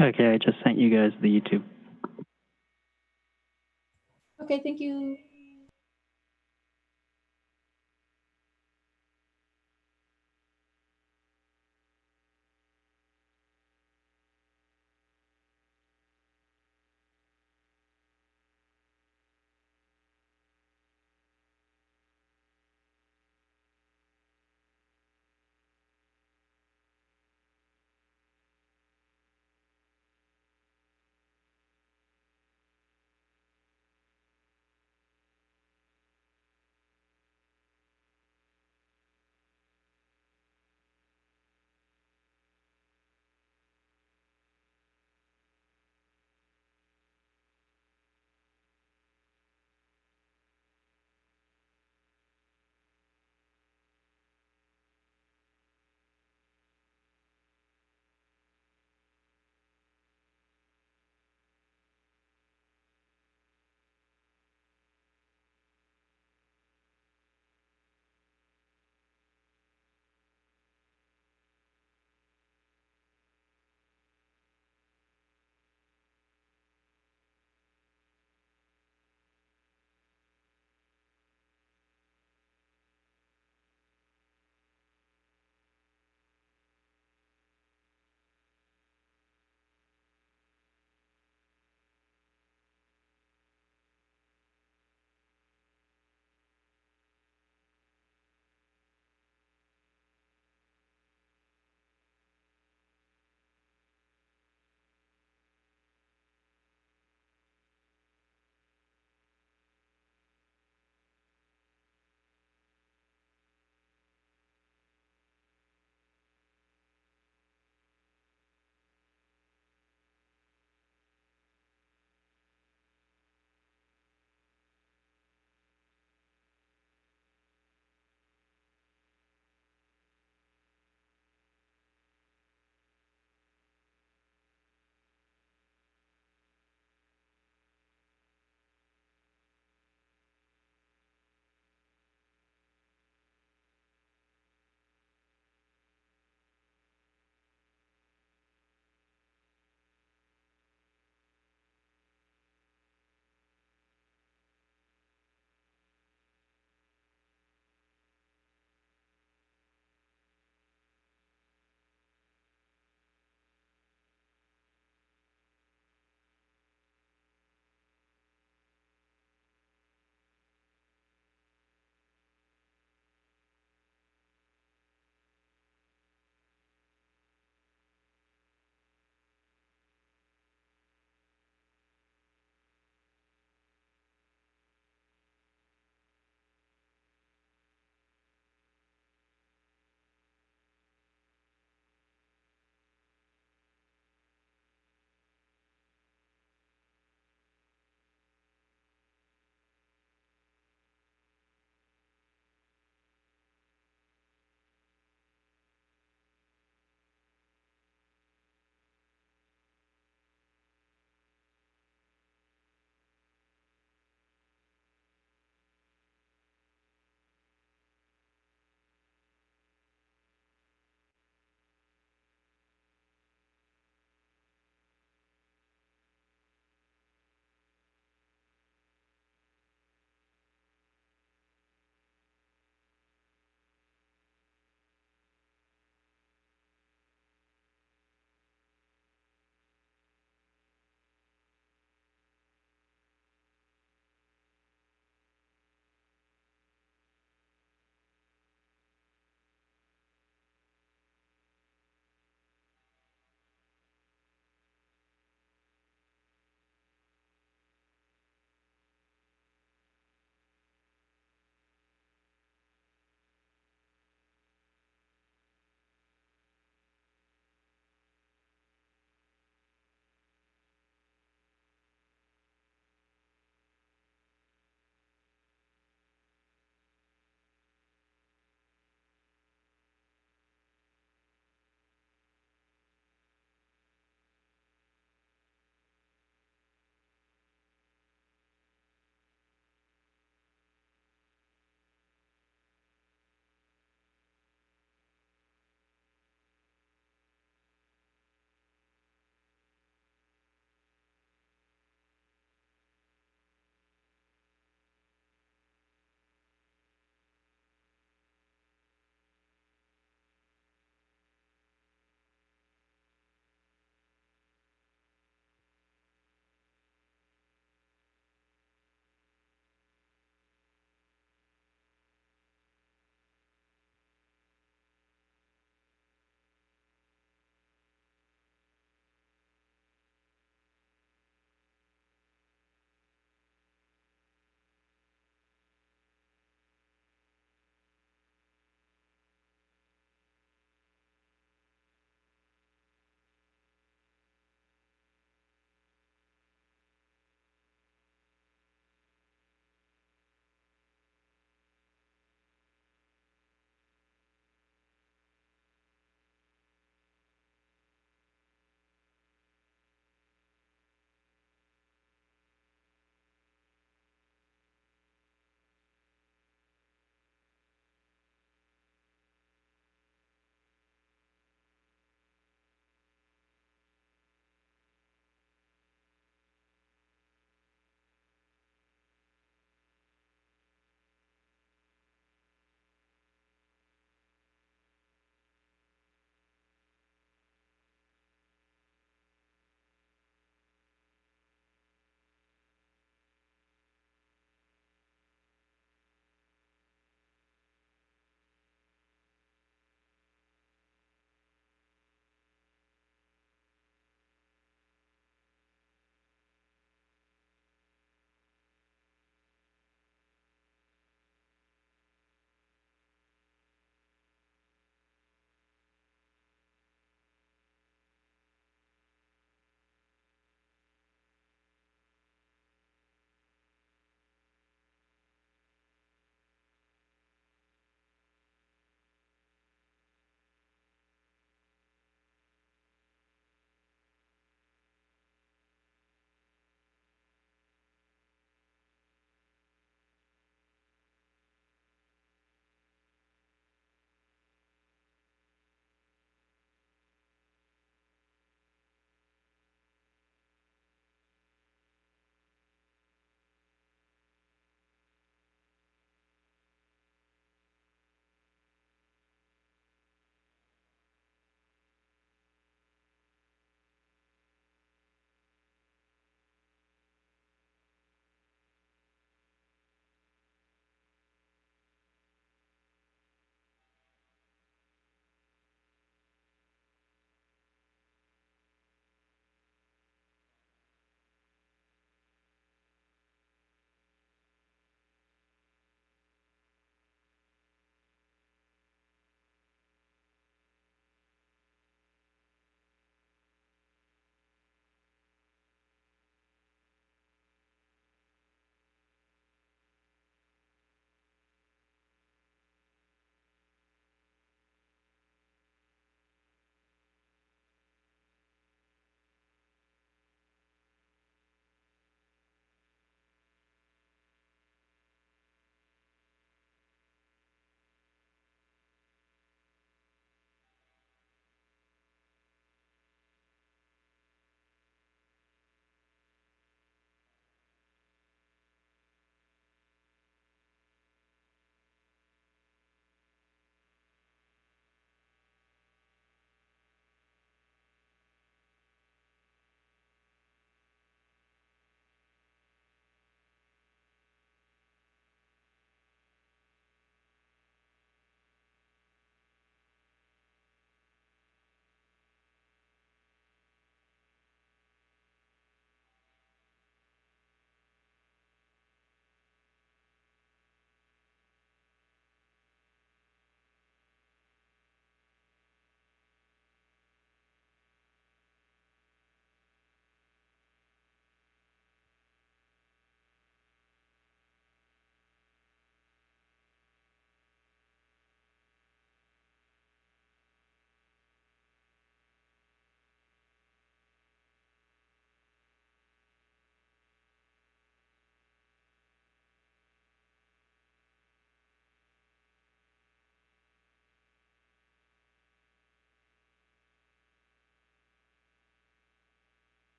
Okay, I just sent you guys the YouTube. Okay, thank you.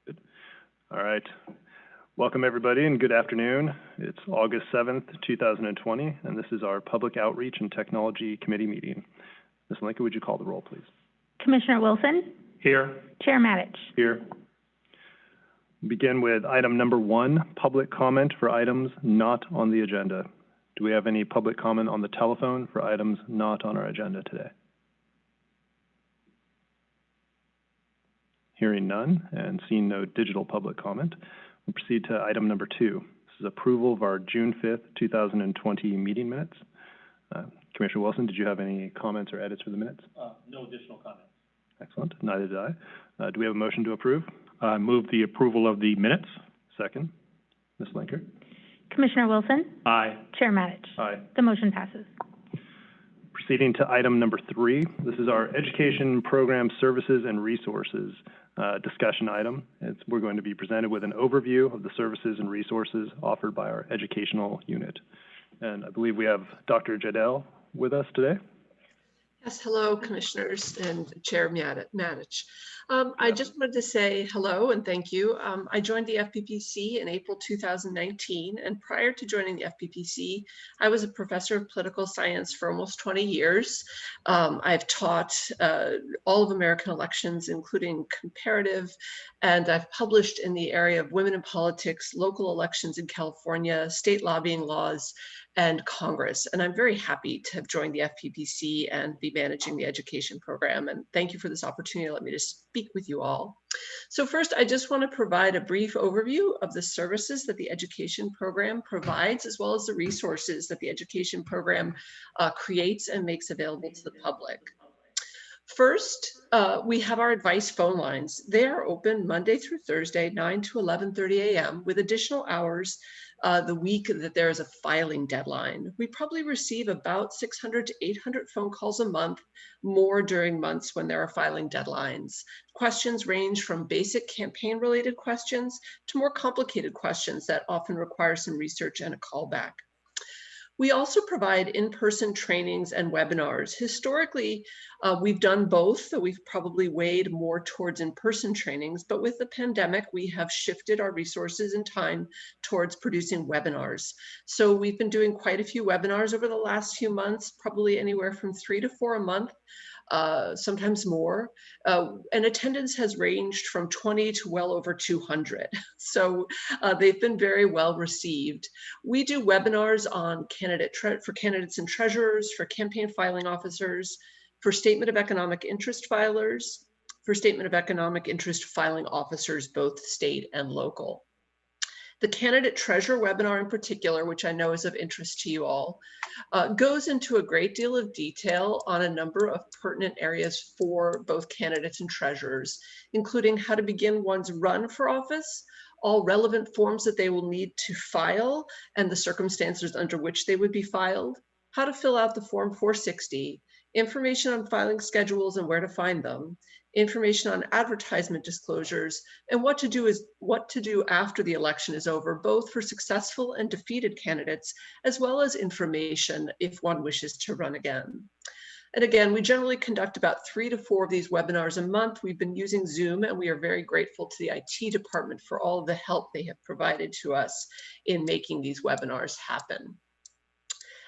Good. All right. Welcome, everybody, and good afternoon. It's August 7th, 2020, and this is our Public Outreach and Technology Committee meeting. Ms. Lincoln, would you call the roll, please? Commissioner Wilson? Here. Chair Matich? Here. Begin with item number 1, public comment for items not on the agenda. Do we have any public comment on the telephone for items not on our agenda today? Hearing none and seeing no digital public comment, we'll proceed to item number 2. This is approval of our June 5th, 2020 meeting minutes. Commissioner Wilson, did you have any comments or edits for the minutes? No additional comments. Excellent. Neither did I. Do we have a motion to approve? Move the approval of the minutes. Second. Ms. Linker? Commissioner Wilson? Aye. Chair Matich? Aye. The motion passes. Proceeding to item number 3, this is our education program services and resources discussion item. We're going to be presented with an overview of the services and resources offered by our educational unit. And I believe we have Dr. Jadel with us today. Yes, hello, commissioners and Chair Matich. I just wanted to say hello and thank you. I joined the FPPC in April 2019, and prior to joining the FPPC, I was a professor of political science for almost 20 years. I've taught all of American elections, including comparative, and I've published in the area of women in politics, local elections in California, state lobbying laws, and Congress. And I'm very happy to have joined the FPPC and be managing the education program. And thank you for this opportunity. Let me just speak with you all. So first, I just want to provide a brief overview of the services that the education program provides, as well as the resources that the education program creates and makes available to the public. First, we have our advice phone lines. They are open Monday through Thursday, 9 to 11:30 a.m. with additional hours the week that there is a filing deadline. We probably receive about 600 to 800 phone calls a month, more during months when there are filing deadlines. Questions range from basic campaign-related questions to more complicated questions that often require some research and a callback. We also provide in-person trainings and webinars. Historically, we've done both, so we've probably weighed more towards in-person trainings, but with the pandemic, we have shifted our resources and time towards producing webinars. So we've been doing quite a few webinars over the last few months, probably anywhere from 3 to 4 a month. Sometimes more, and attendance has ranged from 20 to well over 200. So they've been very well received. We do webinars on for candidates and treasurers, for campaign filing officers, for statement of economic interest filers, for statement of economic interest filing officers, both state and local. The candidate treasurer webinar in particular, which I know is of interest to you all, goes into a great deal of detail on a number of pertinent areas for both candidates and treasurers, including how to begin one's run for office, all relevant forms that they will need to file and the circumstances under which they would be filed, how to fill out the Form 460, information on filing schedules and where to find them, information on advertisement disclosures, and what to do after the election is over, both for successful and defeated candidates, as well as information if one wishes to run again. And again, we generally conduct about 3 to 4 of these webinars a month. We've been using Zoom, and we are very grateful to the IT department for all of the help they have provided to us in making these webinars happen.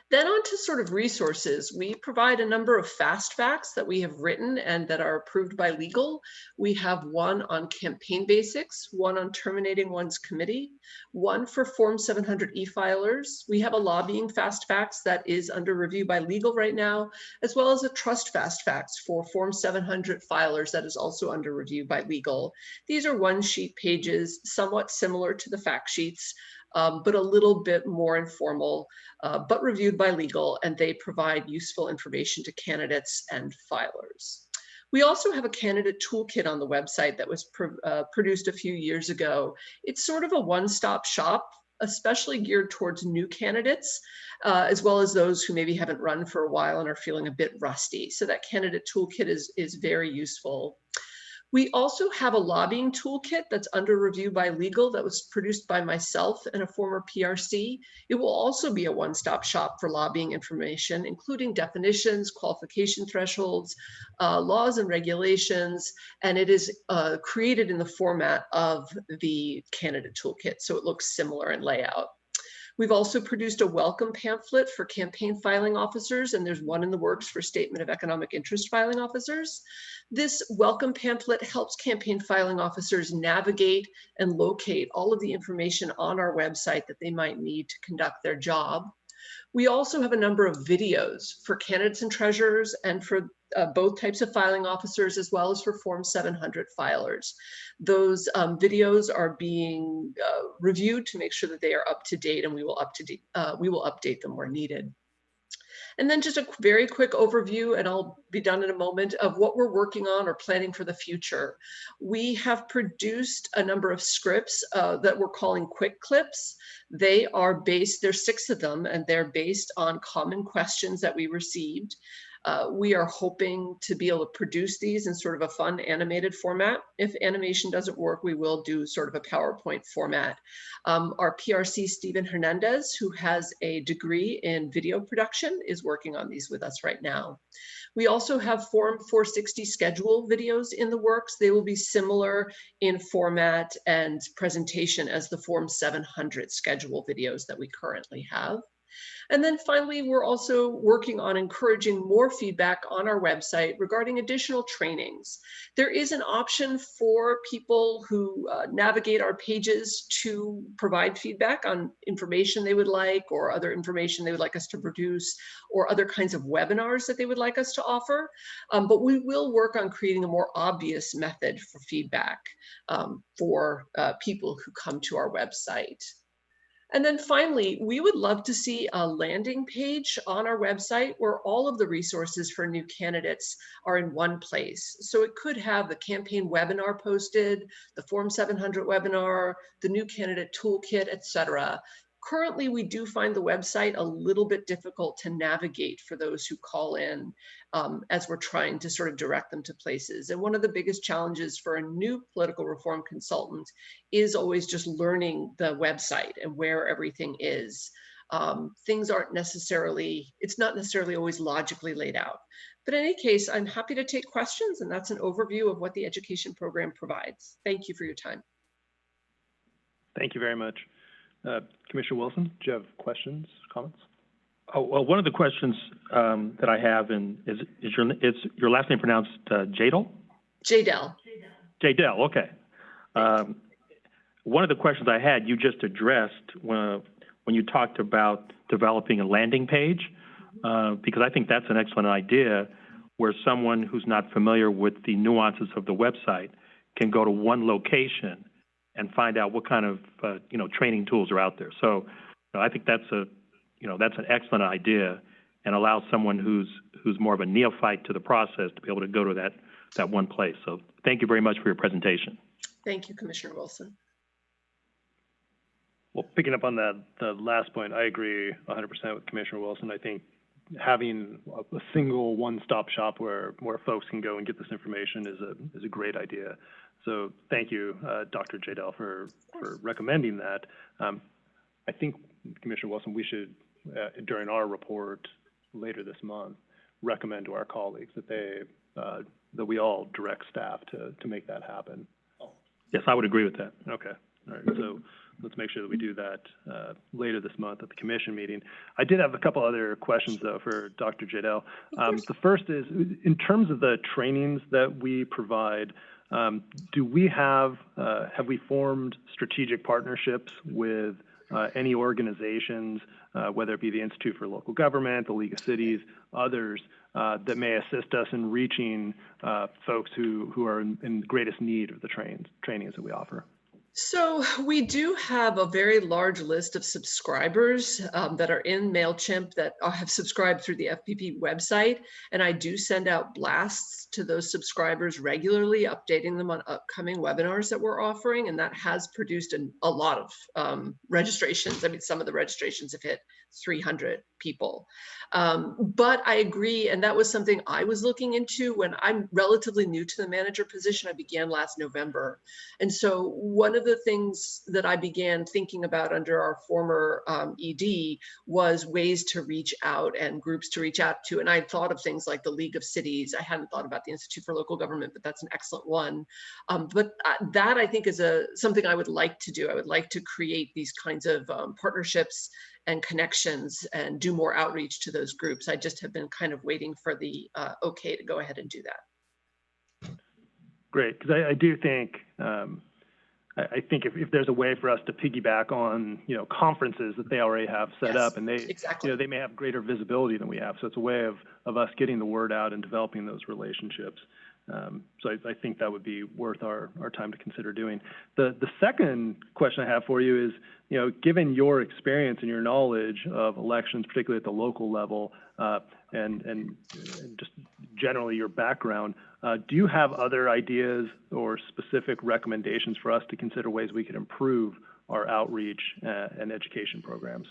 Then on to sort of resources. We provide a number of fast facts that we have written and that are approved by legal. We have one on campaign basics, one on terminating one's committee, one for Form 700 e-filers. We have a lobbying fast facts that is under review by legal right now, as well as a trust fast facts for Form 700 filers that is also under review by legal. These are one-sheet pages, somewhat similar to the fact sheets, but a little bit more informal, but reviewed by legal, and they provide useful information to candidates and filers. We also have a candidate toolkit on the website that was produced a few years ago. It's sort of a one-stop shop, especially geared towards new candidates, as well as those who maybe haven't run for a while and are feeling a bit rusty. So that candidate toolkit is very useful. We also have a lobbying toolkit that's under review by legal that was produced by myself and a former PRC. It will also be a one-stop shop for lobbying information, including definitions, qualification thresholds, laws and regulations, and it is created in the format of the candidate toolkit, so it looks similar in layout. We've also produced a welcome pamphlet for campaign filing officers, and there's one in the works for statement of economic interest filing officers. This welcome pamphlet helps campaign filing officers navigate and locate all of the information on our website that they might need to conduct their job. We also have a number of videos for candidates and treasurers and for both types of filing officers, as well as for Form 700 filers. Those videos are being reviewed to make sure that they are up to date, and we will update them where needed. And then just a very quick overview, and I'll be done in a moment, of what we're working on or planning for the future. We have produced a number of scripts that we're calling quick clips. They are based, there's 6 of them, and they're based on common questions that we received. We are hoping to be able to produce these in sort of a fun animated format. If animation doesn't work, we will do sort of a PowerPoint format. Our PRC, Stephen Hernandez, who has a degree in video production, is working on these with us right now. We also have Form 460 schedule videos in the works. They will be similar in format and presentation as the Form 700 schedule videos that we currently have. And then finally, we're also working on encouraging more feedback on our website regarding additional trainings. There is an option for people who navigate our pages to provide feedback on information they would like, or other information they would like us to produce, or other kinds of webinars that they would like us to offer. But we will work on creating a more obvious method for feedback for people who come to our website. And then finally, we would love to see a landing page on our website where all of the resources for new candidates are in one place. So it could have the campaign webinar posted, the Form 700 webinar, the new candidate toolkit, etc. Currently, we do find the website a little bit difficult to navigate for those who call in as we're trying to sort of direct them to places. And one of the biggest challenges for a new political reform consultant is always just learning the website and where everything is. Things aren't necessarily, it's not necessarily always logically laid out. But in any case, I'm happy to take questions, and that's an overview of what the education program provides. Thank you for your time. Thank you very much. Commissioner Wilson, do you have questions, comments? Oh, well, one of the questions that I have is your last name pronounced Jadel? Jadel. Jadel, okay. One of the questions I had, you just addressed when you talked about developing a landing page, because I think that's an excellent idea where someone who's not familiar with the nuances of the website can go to one location and find out what kind of training tools are out there. So I think that's an excellent idea, and allows someone who's more of a neophyte to the process to be able to go to that one place. So thank you very much for your presentation. Thank you, Commissioner Wilson. Well, picking up on the last point, I agree 100% with Commissioner Wilson. I think having a single one-stop shop where folks can go and get this information is a great idea. So thank you, Dr. Jadel, for recommending that. I think, Commissioner Wilson, we should, during our report later this month, recommend to our colleagues that we all direct staff to make that happen. Yes, I would agree with that. Okay. All right. So let's make sure that we do that later this month at the commission meeting. I did have a couple other questions, though, for Dr. Jadel. The first is, in terms of the trainings that we provide, do we have we formed strategic partnerships with any organizations, whether it be the Institute for Local Government, the League of Cities, others, that may assist us in reaching folks who are in greatest need of the trainings that we offer? So we do have a very large list of subscribers that are in MailChimp that have subscribed through the FPP website. And I do send out blasts to those subscribers regularly, updating them on upcoming webinars that we're offering. And that has produced a lot of registrations. I mean, some of the registrations have hit 300 people. But I agree, and that was something I was looking into when I'm relatively new to the manager position. I began last November. And so one of the things that I began thinking about under our former ED was ways to reach out and groups to reach out to. And I had thought of things like the League of Cities. I hadn't thought about the Institute for Local Government, but that's an excellent one. But that I think is something I would like to do. I would like to create these kinds of partnerships and connections and do more outreach to those groups. I just have been kind of waiting for the okay to go ahead and do that. Great, because I do think, I think if there's a way for us to piggyback on, conferences that they already have set Yes, up, and they, exactly. they may have greater visibility than we have. So it's a way of us getting the word out and developing those relationships. So I think that would be worth our time to consider doing. The second question I have for you is, given your experience and your knowledge of elections, particularly at the local level, and just generally your background, do you have other ideas or specific recommendations for us to consider ways we could improve our outreach and education programs?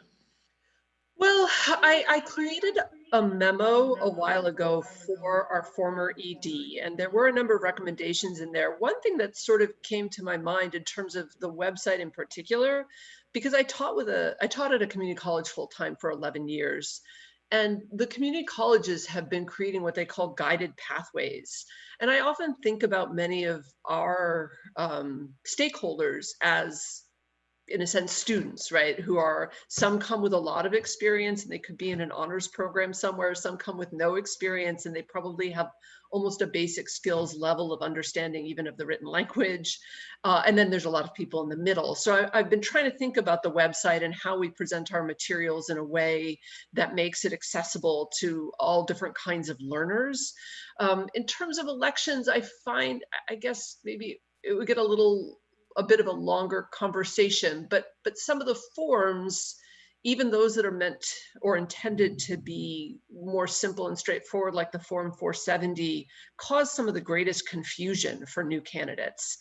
Well, I created a memo a while ago for our former ED, and there were a number of recommendations in there. One thing that sort of came to my mind in terms of the website in particular, because I taught at a community college full time for 11 years. And the community colleges have been creating what they call guided pathways. And I often think about many of our stakeholders as, in a sense, students, right? Some come with a lot of experience and they could be in an honors program somewhere. Some come with no experience and they probably have almost a basic skills level of understanding even of the written language. And then there's a lot of people in the middle. So I've been trying to think about the website and how we present our materials in a way that makes it accessible to all different kinds of learners. In terms of elections, I find, I guess maybe it would get a bit of a longer conversation, but some of the forms, even those that are meant or intended to be more simple and straightforward, like the Form 470, cause some of the greatest confusion for new candidates,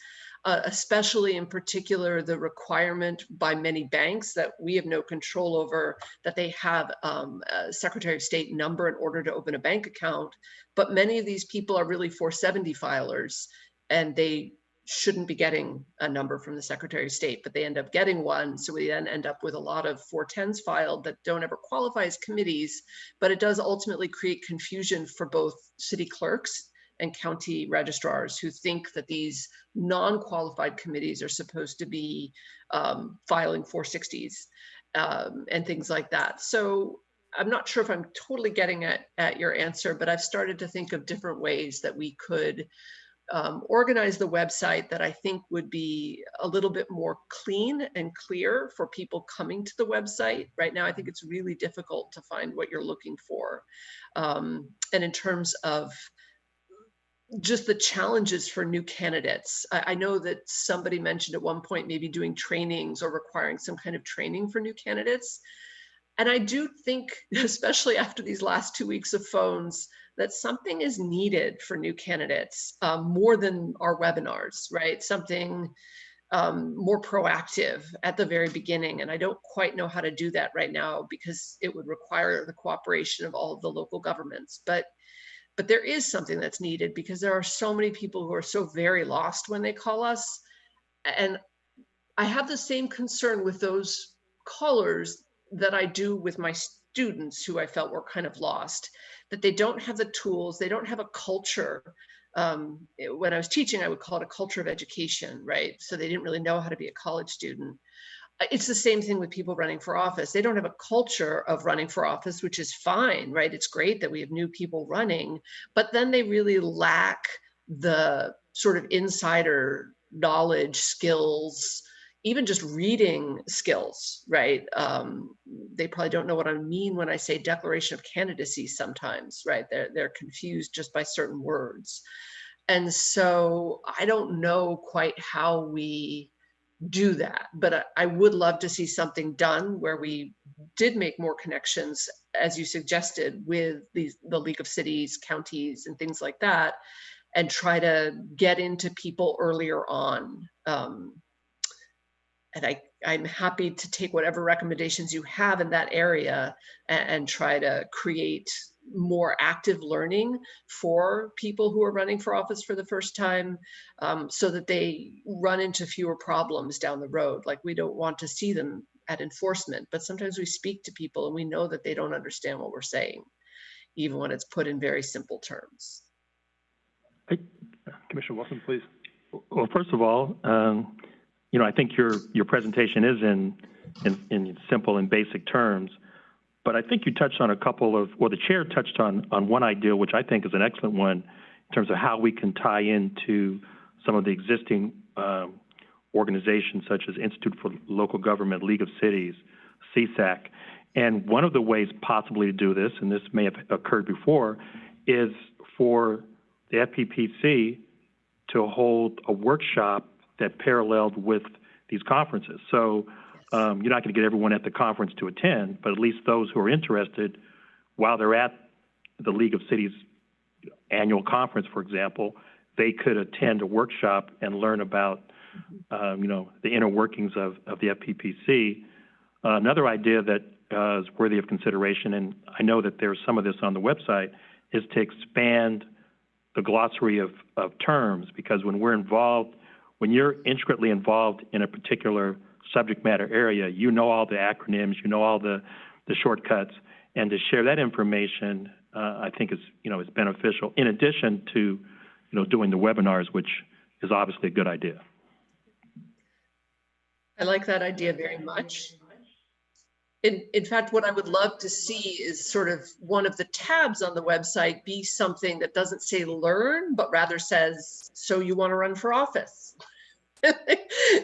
especially in particular the requirement by many banks that we have no control over, that they have a Secretary of State number in order to open a bank account. But many of these people are really 470 filers, and they shouldn't be getting a number from the Secretary of State, but they end up getting one. So we then end up with a lot of 410s filed that don't ever qualify as committees, but it does ultimately create confusion for both city clerks and county registrars who think that these non-qualified committees are supposed to be filing 460s and things like that. So I'm not sure if I'm totally getting at your answer, but I've started to think of different ways that we could organize the website that I think would be a little bit more clean and clear for people coming to the website. Right now, I think it's really difficult to find what you're looking for. And in terms of just the challenges for new candidates, I know that somebody mentioned at one point maybe doing trainings or requiring some kind of training for new candidates. And I do think, especially after these last 2 weeks of phones, that something is needed for new candidates more than our webinars, right? Something more proactive at the very beginning. And I don't quite know how to do that right now because it would require the cooperation of all of the local governments. But there is something that's needed because there are so many people who are so very lost when they call us. And I have the same concern with those callers that I do with my students who I felt were kind of lost, that they don't have the tools, they don't have a culture. When I was teaching, I would call it a culture of education, right? So they didn't really know how to be a college student. It's the same thing with people running for office. They don't have a culture of running for office, which is fine, right? It's great that we have new people running, but then they really lack the sort of insider knowledge, skills, even just reading skills, right? They probably don't know what I mean when I say declaration of candidacy sometimes, right? They're confused just by certain words. And so I don't know quite how we do that. But I would love to see something done where we did make more connections, as you suggested, with the League of Cities, counties, and things like that, and try to get into people earlier on. And I'm happy to take whatever recommendations you have in that area and try to create more active learning for people who are running for office for the first time, so that they run into fewer problems down the road. Like, we don't want to see them at enforcement, but sometimes we speak to people and we know that they don't understand what we're saying, even when it's put in very simple terms. Commissioner Wilson, please. Well, first of all, I think your presentation is in simple and basic terms, but I think you touched on a couple of, the chair touched on one idea, which I think is an excellent one in terms of how we can tie into some of the existing organizations such as Institute for Local Government, League of Cities, CSAC. And one of the ways possibly to do this, and this may have occurred before, is for the FPPC to hold a workshop that paralleled with these conferences. So you're not going to get everyone at the conference to attend, but at least those who are interested, while they're at the League of Cities annual conference, for example, they could attend a workshop and learn about, the inner workings of the FPPC. Another idea that is worthy of consideration, and I know that there's some of this on the website, is to expand the glossary of terms, because when you're intricately involved in a particular subject matter area, you know all the acronyms, you know all the shortcuts, and to share that information, I think is beneficial. In addition to, doing the webinars, which is obviously a good idea. I like that idea very much. In fact, what I would love to see is sort of one of the tabs on the website be something that doesn't say learn, but rather says, so you want to run for office?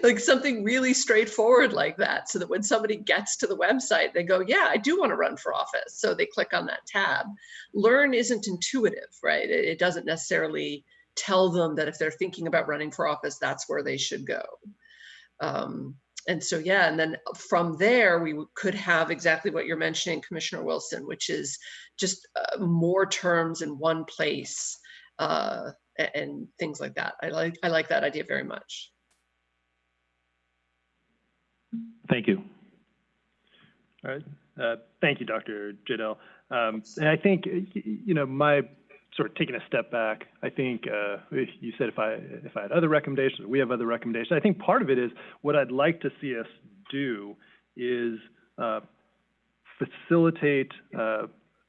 Like something really straightforward like that, so that when somebody gets to the website, they go, yeah, I do want to run for office. So they click on that tab. Learn isn't intuitive, right? It doesn't necessarily tell them that if they're thinking about running for office, that's where they should go. And so, yeah, and then from there, we could have exactly what you're mentioning, Commissioner Wilson, which is just more terms in one place and things like that. I like that idea very much. Thank you. All right. Thank you, Dr. Jadel. And I think, my sort of taking a step back, I think you said if I had other recommendations, we have other recommendations. I think part of it is what I'd like to see us do is facilitate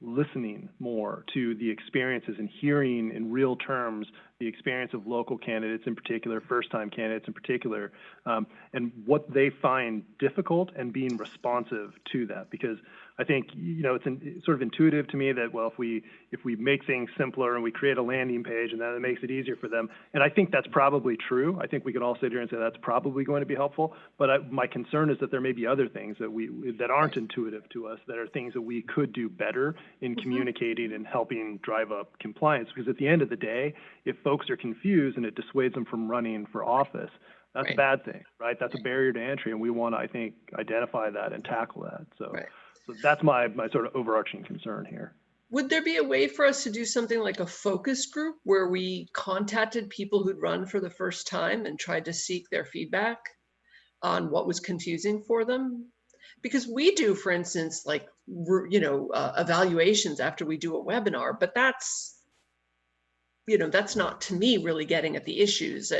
listening more to the experiences and hearing in real terms the experience of local candidates in particular, first-time candidates in particular, and what they find difficult and being responsive to that. Because I think, it's sort of intuitive to me that, well, if we make things simpler and we create a landing page and then it makes it easier for them, and I think that's probably true. I think we could all sit here and say that's probably going to be helpful, but my concern is that there may be other things that aren't intuitive to us, that are things that we could do better in communicating and helping drive up compliance. Because at the end of the day, if folks are confused and it dissuades them from running for office, that's a bad thing, right? That's a barrier to entry, and we want to, I think, identify that and tackle that. So that's my sort of overarching concern here. Would there be a way for us to do something like a focus group where we contacted people who'd run for the first time and tried to seek their feedback on what was confusing for them? Because we do, for instance, like, evaluations after we do a webinar, but that's not, to me, really getting at the issues.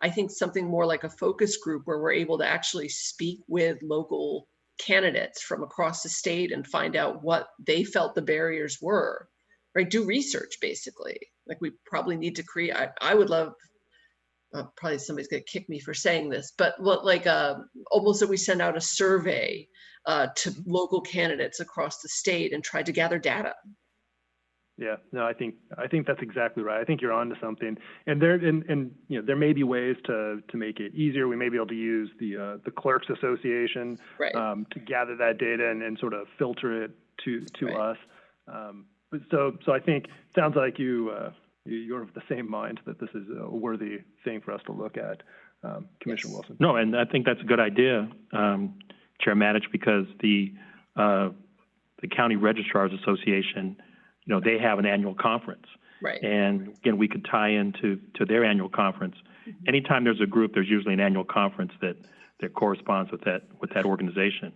I think something more like a focus group where we're able to actually speak with local candidates from across the state and find out what they felt the barriers were, right? Do research, basically. Like, we probably need to create, I would love, probably somebody's gonna kick me for saying this, but almost that we send out a survey to local candidates across the state and try to gather data. Yeah, no, I think that's exactly right. I think you're onto something, and there may be ways to make it easier. We may be able to use the Clerks Association to gather that data and sort of filter it to us. But so I think it sounds like you're of the same mind that this is a worthy thing for us to look at. Commissioner Wilson. No, and I think that's a good idea, Chair Matich, because the County Registrars Association, they have an annual conference. Right. And again, we could tie into their annual conference. Anytime there's a group, there's usually an annual conference that corresponds with that organization.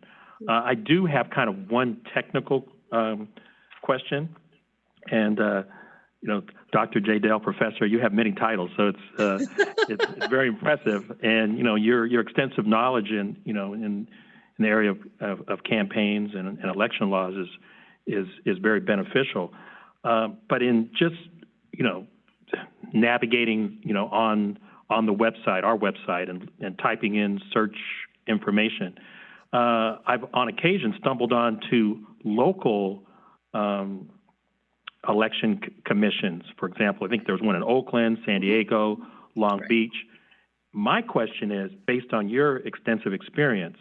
I do have kind of one technical question, and Dr. J. Dale, Professor, you have many titles, so it's very impressive, and your extensive knowledge in the area of campaigns and election laws is very beneficial. But in just navigating on the website, our website, and typing in search information, I've on occasion stumbled onto local election commissions. For example, I think there was one in Oakland, San Diego, Long Beach. My question is, based on your extensive experience,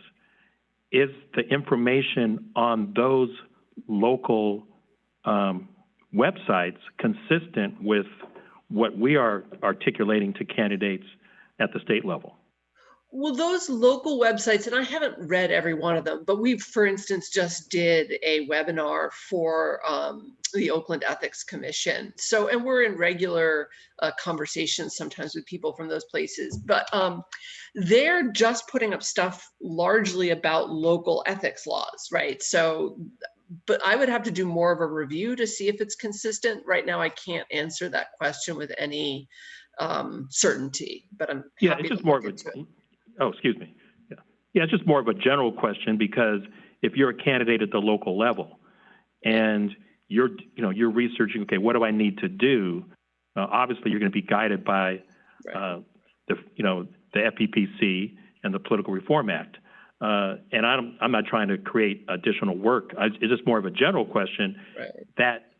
is the information on those local websites consistent with what we are articulating to candidates at the state level? Well, those local websites, and I haven't read every one of them, but we, for instance, just did a webinar for the Oakland Ethics Commission. So, and we're in regular conversations sometimes with people from those places, but they're just putting up stuff largely about local ethics laws, right? So, but I would have to do more of a review to see if it's consistent. Right now, I can't answer that question with any certainty, but I'm happy it's just to more look of into it. Oh, excuse me. Yeah, it's just more of a general question, because if you're a candidate at the local level and you're researching, okay, what do I need to do? Obviously, you're going to be guided by the FPPC and the Political Reform Act. And I'm not trying to create additional work. It's just more of a general question. That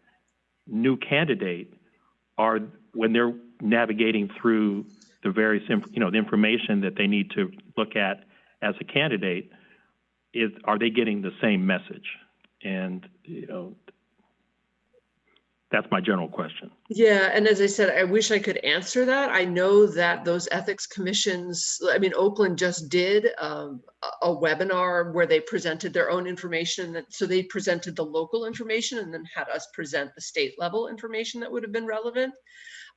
new candidate, when they're navigating through the various, the information that they need to look at as a candidate, are they getting the same message? And, that's my general question. Yeah, and as I said, I wish I could answer that. I know that those ethics commissions, Oakland just did a webinar where they presented their own information. So they presented the local information and then had us present the state level information that would have been relevant.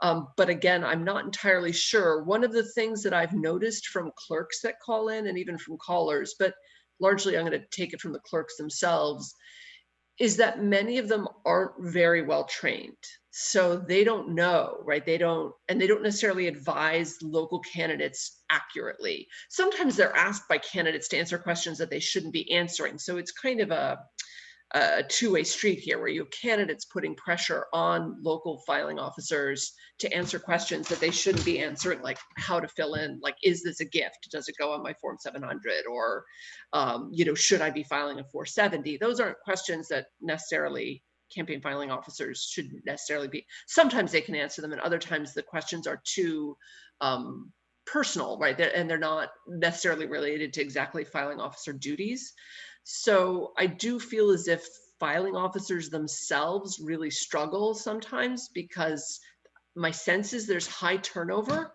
But again, I'm not entirely sure. One of the things that I've noticed from clerks that call in, and even from callers, but largely I'm going to take it from the clerks themselves, is that many of them aren't very well trained. So they don't know, right? They don't necessarily advise local candidates accurately. Sometimes they're asked by candidates to answer questions that they shouldn't be answering. So it's kind of a two-way street here, where you have candidates putting pressure on local filing officers to answer questions that they shouldn't be answering, like how to fill in, like, is this a gift? Does it go on my Form 700? Or, should I be filing a 470? Those aren't questions that necessarily campaign filing officers shouldn't necessarily be. Sometimes they can answer them, and other times the questions are too personal, right? And they're not necessarily related to exactly filing officer duties. So I do feel as if filing officers themselves really struggle sometimes, because my sense is there's high turnover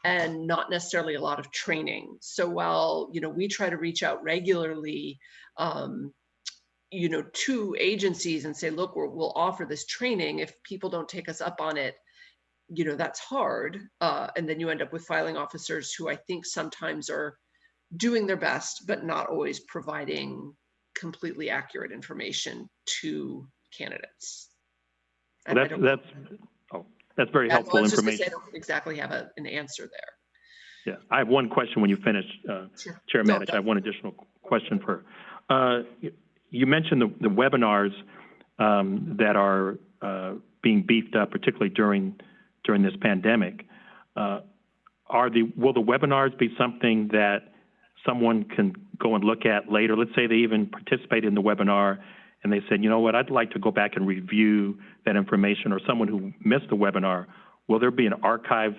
and not necessarily a lot of training. So while, we try to reach out regularly, to agencies and say, look, we'll offer this training. If people don't take us up on it, that's hard. And then you end up with filing officers who I think sometimes are doing their best, but not always providing completely accurate information to candidates. Well, that's very helpful information. I don't exactly have an answer there. Yeah, I have one question when you finish, Sure. Chair Matich. I have one additional question for her. You mentioned the webinars that are being beefed up, particularly during this pandemic. Will the webinars be something that someone can go and look at later? Let's say they even participate in the webinar and they said, you know what, I'd like to go back and review that information, or someone who missed the webinar. Will there be an archive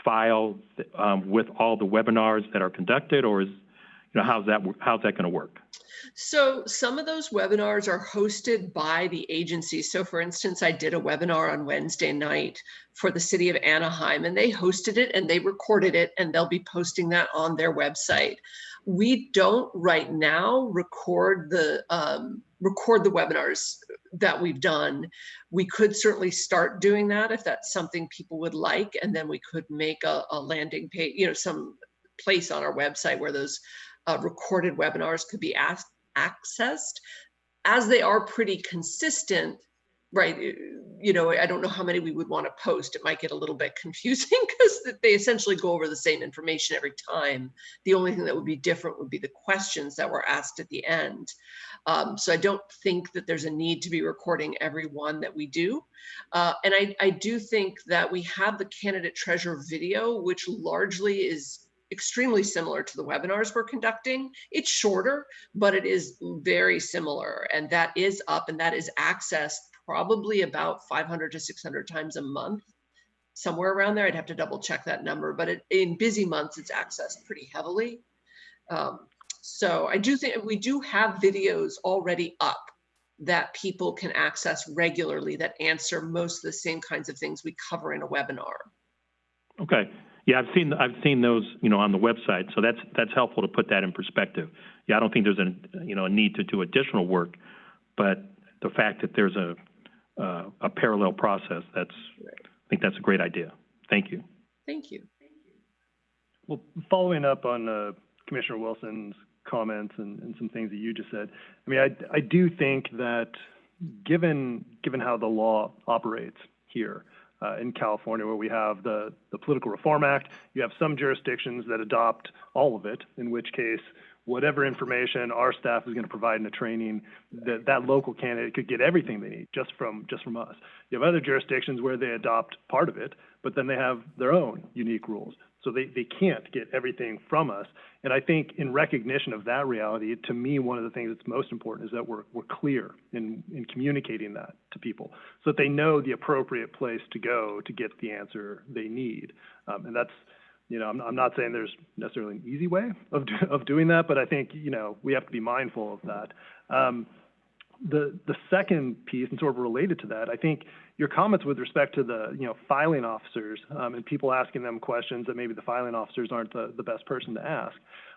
file with all the webinars that are conducted, or how's that going to work? So some of those webinars are hosted by the agency. So for instance, I did a webinar on Wednesday night for the city of Anaheim, and they hosted it and they recorded it, and they'll be posting that on their website. We don't right now record the webinars that we've done. We could certainly start doing that if that's something people would like, and then we could make a landing page, some place on our website where those recorded webinars could be accessed. As they are pretty consistent, right? I don't know how many we would want to post. It might get a little bit confusing because they essentially go over the same information every time. The only thing that would be different would be the questions that were asked at the end. So I don't think that there's a need to be recording every one that we do. And I do think that we have the candidate treasurer video, which largely is extremely similar to the webinars we're conducting. It's shorter, but it is very similar. And that is up, and that is accessed probably about 500 to 600 times a month, somewhere around there. I'd have to double check that number, but in busy months, it's accessed pretty heavily. So I do think we do have videos already up that people can access regularly that answer most of the same kinds of things we cover in a webinar. Okay. Yeah, I've seen those, on the website. So that's helpful to put that in perspective. Yeah, I don't think there's a need to do additional work, but the fact that there's a parallel process, I think that's a great idea. Thank you. Thank you. Well, following up on Commissioner Wilson's comments and some things that you just said, I mean, I do think that given how the law operates here, in California, where we have the Political Reform Act, you have some jurisdictions that adopt all of it, in which case whatever information our staff is going to provide in a training, that local candidate could get everything they need just from us. You have other jurisdictions where they adopt part of it, but then they have their own unique rules. So they can't get everything from us. And I think in recognition of that reality, to me, one of the things that's most important is that we're clear in communicating that to people so that they know the appropriate place to go to get the answer they need. And that's, I'm not saying there's necessarily an easy way of doing that, but I think, we have to be mindful of that. The second piece, and sort of related to that, I think your comments with respect to the filing officers and people asking them questions that maybe the filing officers aren't the best person to ask.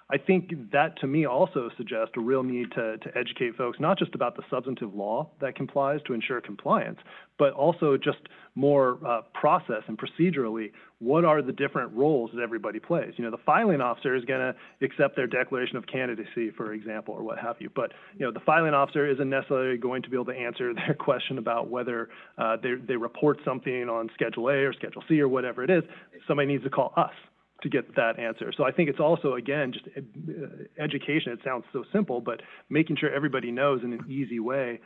I think that to me also suggests a real need to educate folks, not just about the substantive law that complies to ensure compliance, but also just more process and procedurally, what are the different roles that everybody plays? The filing officer is going to accept their declaration of candidacy, for example, or what have you. But, the filing officer isn't necessarily going to be able to answer their question about whether they report something on Schedule A or Schedule C or whatever it is. Somebody needs to call us to get that answer. So I think it's also, again, just education. It sounds so simple, but making sure everybody knows in an easy way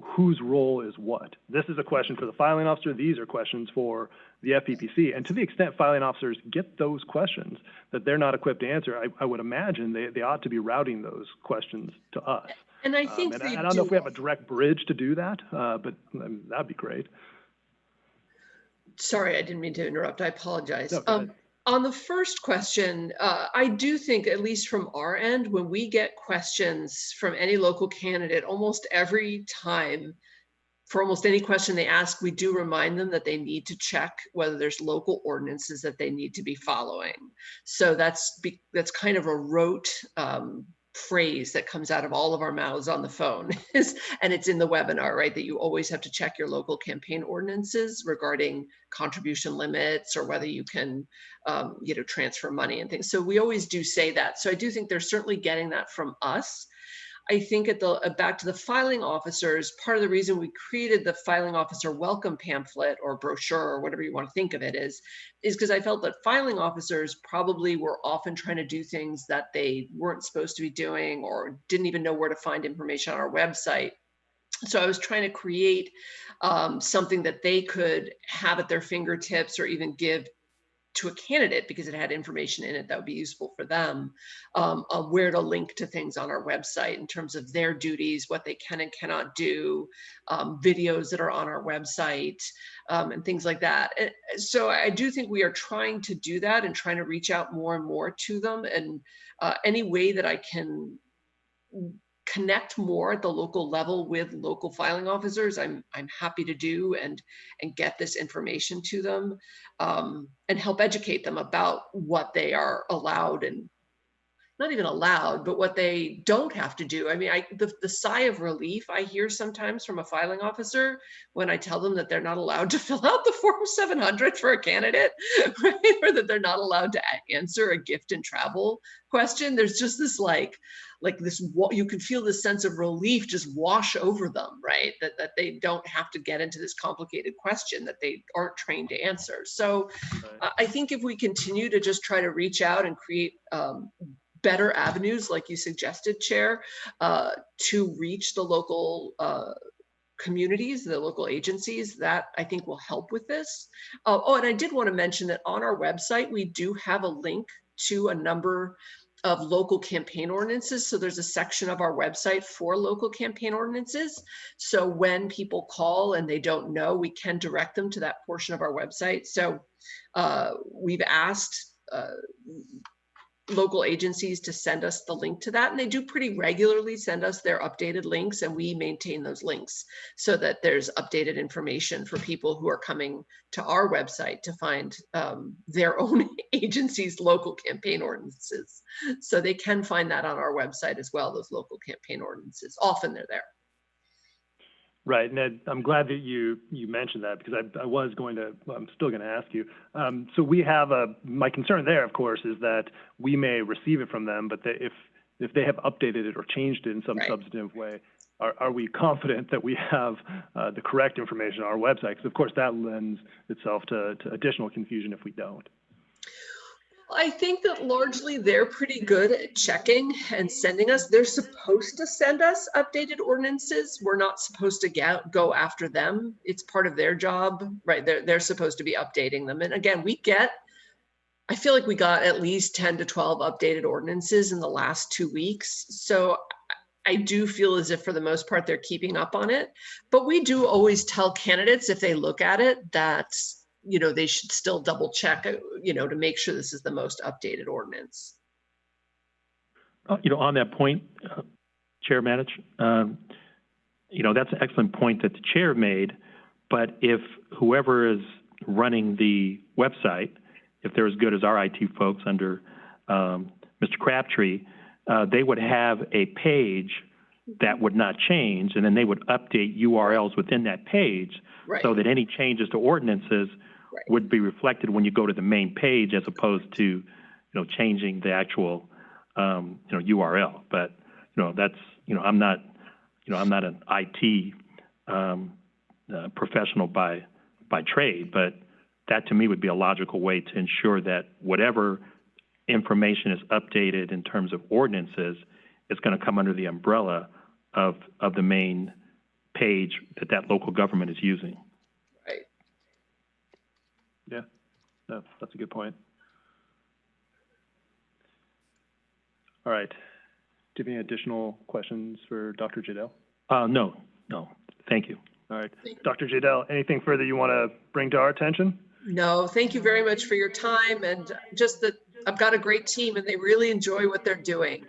whose role is what. This is a question for the filing officer. These are questions for the FPPC. And to the extent filing officers get those questions that they're not equipped to answer, I would imagine they ought to be routing those questions to us. And I think I don't know if we have a direct bridge to do that, but that'd be great. Sorry, I didn't mean to interrupt. I apologize. No, on the first question, I do think, at least from our end, when we get questions from any local candidate, almost every time, for almost any question they ask, we do remind them that they need to check whether there's local ordinances that they need to be following. So that's kind of a rote phrase that comes out of all of our mouths on the phone, and it's in the webinar, right? That you always have to check your local campaign ordinances regarding contribution limits or whether you can, transfer money and things. So we always do say that. So I do think they're certainly getting that from us. I think back to the filing officers, part of the reason we created the filing officer welcome pamphlet or brochure or whatever you want to think of it is because I felt that filing officers probably were often trying to do things that they weren't supposed to be doing or didn't even know where to find information on our website. So I was trying to create something that they could have at their fingertips or even give to a candidate because it had information in it that would be useful for them, on where to link to things on our website in terms of their duties, what they can and cannot do, videos that are on our website, and things like that. So I do think we are trying to do that and trying to reach out more and more to them. And any way that I can connect more at the local level with local filing officers, I'm happy to do and get this information to them, and help educate them about what they are allowed and not even allowed, but what they don't have to do. I mean, the sigh of relief I hear sometimes from a filing officer when I tell them that they're not allowed to fill out the Form 700 for a candidate, right? Or that they're not allowed to answer a gift and travel question. There's just this like this, you can feel this sense of relief just wash over them, right? That they don't have to get into this complicated question that they aren't trained to answer. So I think if we continue to just try to reach out and create better avenues, like you suggested, Chair, to reach the local communities, the local agencies, that I think will help with this. Oh, and I did want to mention that on our website, we do have a link to a number of local campaign ordinances. So there's a section of our website for local campaign ordinances. So when people call and they don't know, we can direct them to that portion of our website. So we've asked local agencies to send us the link to that, and they do pretty regularly send us their updated links, and we maintain those links so that there's updated information for people who are coming to our website to find their own agency's local campaign ordinances. So they can find that on our website as well, those local campaign ordinances. Often they're there. Right, Ned, I'm glad that you mentioned that, because I'm still going to ask you. So we have my concern there, of course, is that we may receive it from them, but if they have updated it or changed it in some substantive way, are we confident that we have the correct information on our website? Because of course that lends itself to additional confusion if we don't. I think that largely they're pretty good at checking and sending us. They're supposed to send us updated ordinances. We're not supposed to go after them. It's part of their job, right? They're supposed to be updating them. And again, I feel like we got at least 10 to 12 updated ordinances in the last 2 weeks. So I do feel as if for the most part, they're keeping up on it. But we do always tell candidates if they look at it that they should still double check, to make sure this is the most updated ordinance. On that point, Chair Manich, that's an excellent point that the chair made. But if whoever is running the website, if they're as good as our IT folks under Mr. Crabtree, they would have a page that would not change, and then they would update URLs within that page, so that any changes to ordinances would be reflected when you go to the main page, as opposed to, changing the actual, URL. But, that's, I'm not an IT professional by trade, but that to me would be a logical way to ensure that whatever information is updated in terms of ordinances is going to come under the umbrella of the main page that local government is using. Yeah, no, that's a good point. All right. Do you have any additional questions for Dr. Jadel? No, thank you. All right. Dr. Jadel, anything further you want to bring to our attention? No, thank you very much for your time, and just that I've got a great team and they really enjoy what they're doing.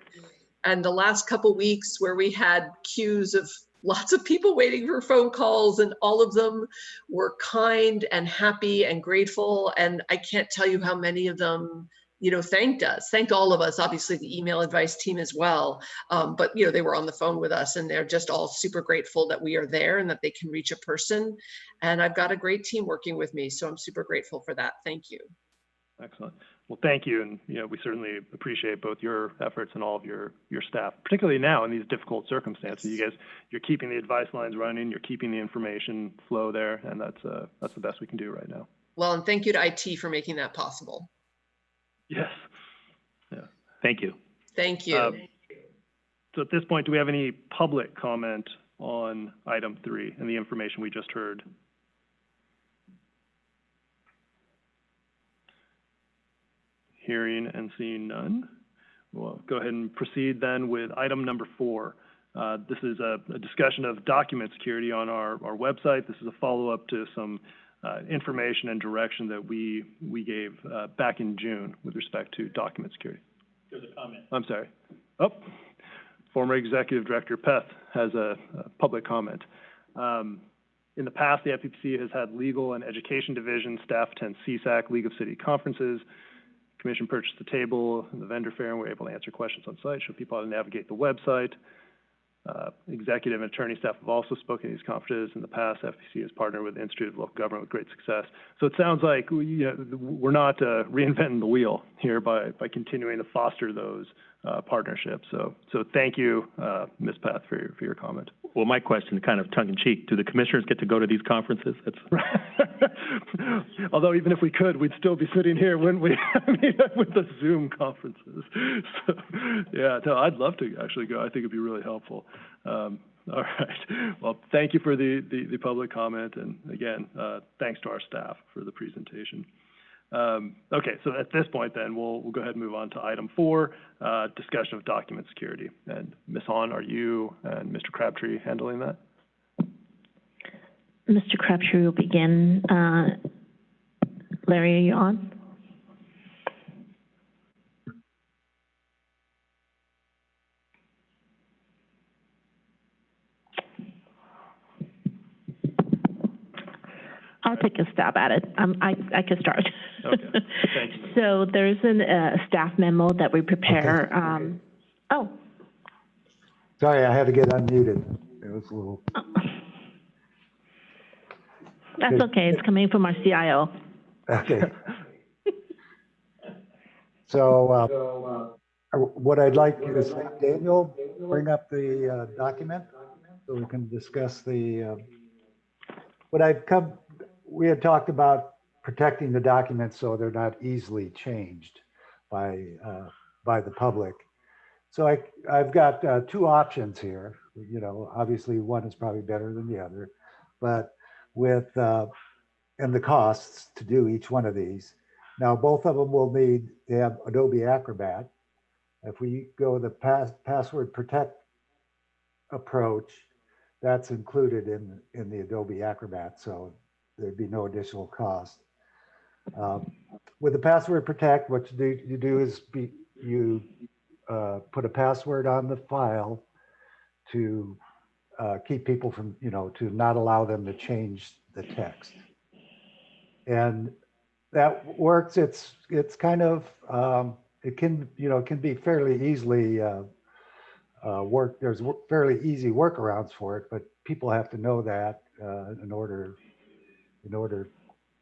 And the last couple weeks where we had queues of lots of people waiting for phone calls, and all of them were kind and happy and grateful. And I can't tell you how many of them, thanked all of us, obviously the email advice team as well. But, they were on the phone with us, and they're just all super grateful that we are there and that they can reach a person. And I've got a great team working with me, so I'm super grateful for that. Thank you. Excellent. Well, thank you. And, we certainly appreciate both your efforts and all of your staff, particularly now in these difficult circumstances. You guys, you're keeping the advice lines running, you're keeping the information flow there, and that's the best we can do right now. Well, and thank you to IT for making that possible. Yes. Yeah. Thank you. Thank you. So at this point, do we have any public comment on item 3 and the information we just heard? Hearing and seeing none, we'll go ahead and proceed then with item number 4. This is a discussion of document security on our website. This is a follow-up to some information and direction that we gave back in June with respect to document security. There's a comment. I'm sorry. Oh, former Executive Director Peth has a public comment. In the past, the FPPC has had legal and education division. Staff attend CSAC, League of City conferences. Commission purchased the table and the vendor fair, and we're able to answer questions on site, show people how to navigate the website. Executive and attorney staff have also spoken at these conferences. In the past, FPC has partnered with the Institute of Local Government with great success. So it sounds like we're not reinventing the wheel here by continuing to foster those partnerships. So thank you, Ms. Path, for your comment. Well, my question, kind of tongue-in-cheek, do the commissioners get to go to these conferences? Although even if we could, we'd still be sitting here, wouldn't we? I mean, with the Zoom conferences. So, yeah, no, I'd love to actually go. I think it'd be really helpful. All right. Well, thank you for the public comment, and again, thanks to our staff for the presentation. Okay, so at this point then, we'll go ahead and move on to item 4, discussion of document security. And Ms. Hahn, are you and Mr. Crabtree handling that? Mr. Crabtree will begin. Larry, are you on? I'll take a stab at it. I can start. Okay, thank you. So there's a staff memo that we prepare. Okay. Oh. Sorry, I had to get unmuted. It was a little. That's okay. It's coming from our CIO. Okay. So what I'd like is have Daniel bring up the document so we can discuss the. We had talked about protecting the documents so they're not easily changed by the public. So I've got 2 options here. You know, obviously one is probably better than the other, but with and the costs to do each one of these. Now both of them will need to have Adobe Acrobat. If we go the password protect approach, that's included in the Adobe Acrobat, so there'd be no additional cost. With the password protect, what you do is you put a password on the file to keep people from, to not allow them to change the text. And that works. It's kind of, it can be fairly easily work. There's fairly easy workarounds for it, but people have to know that in order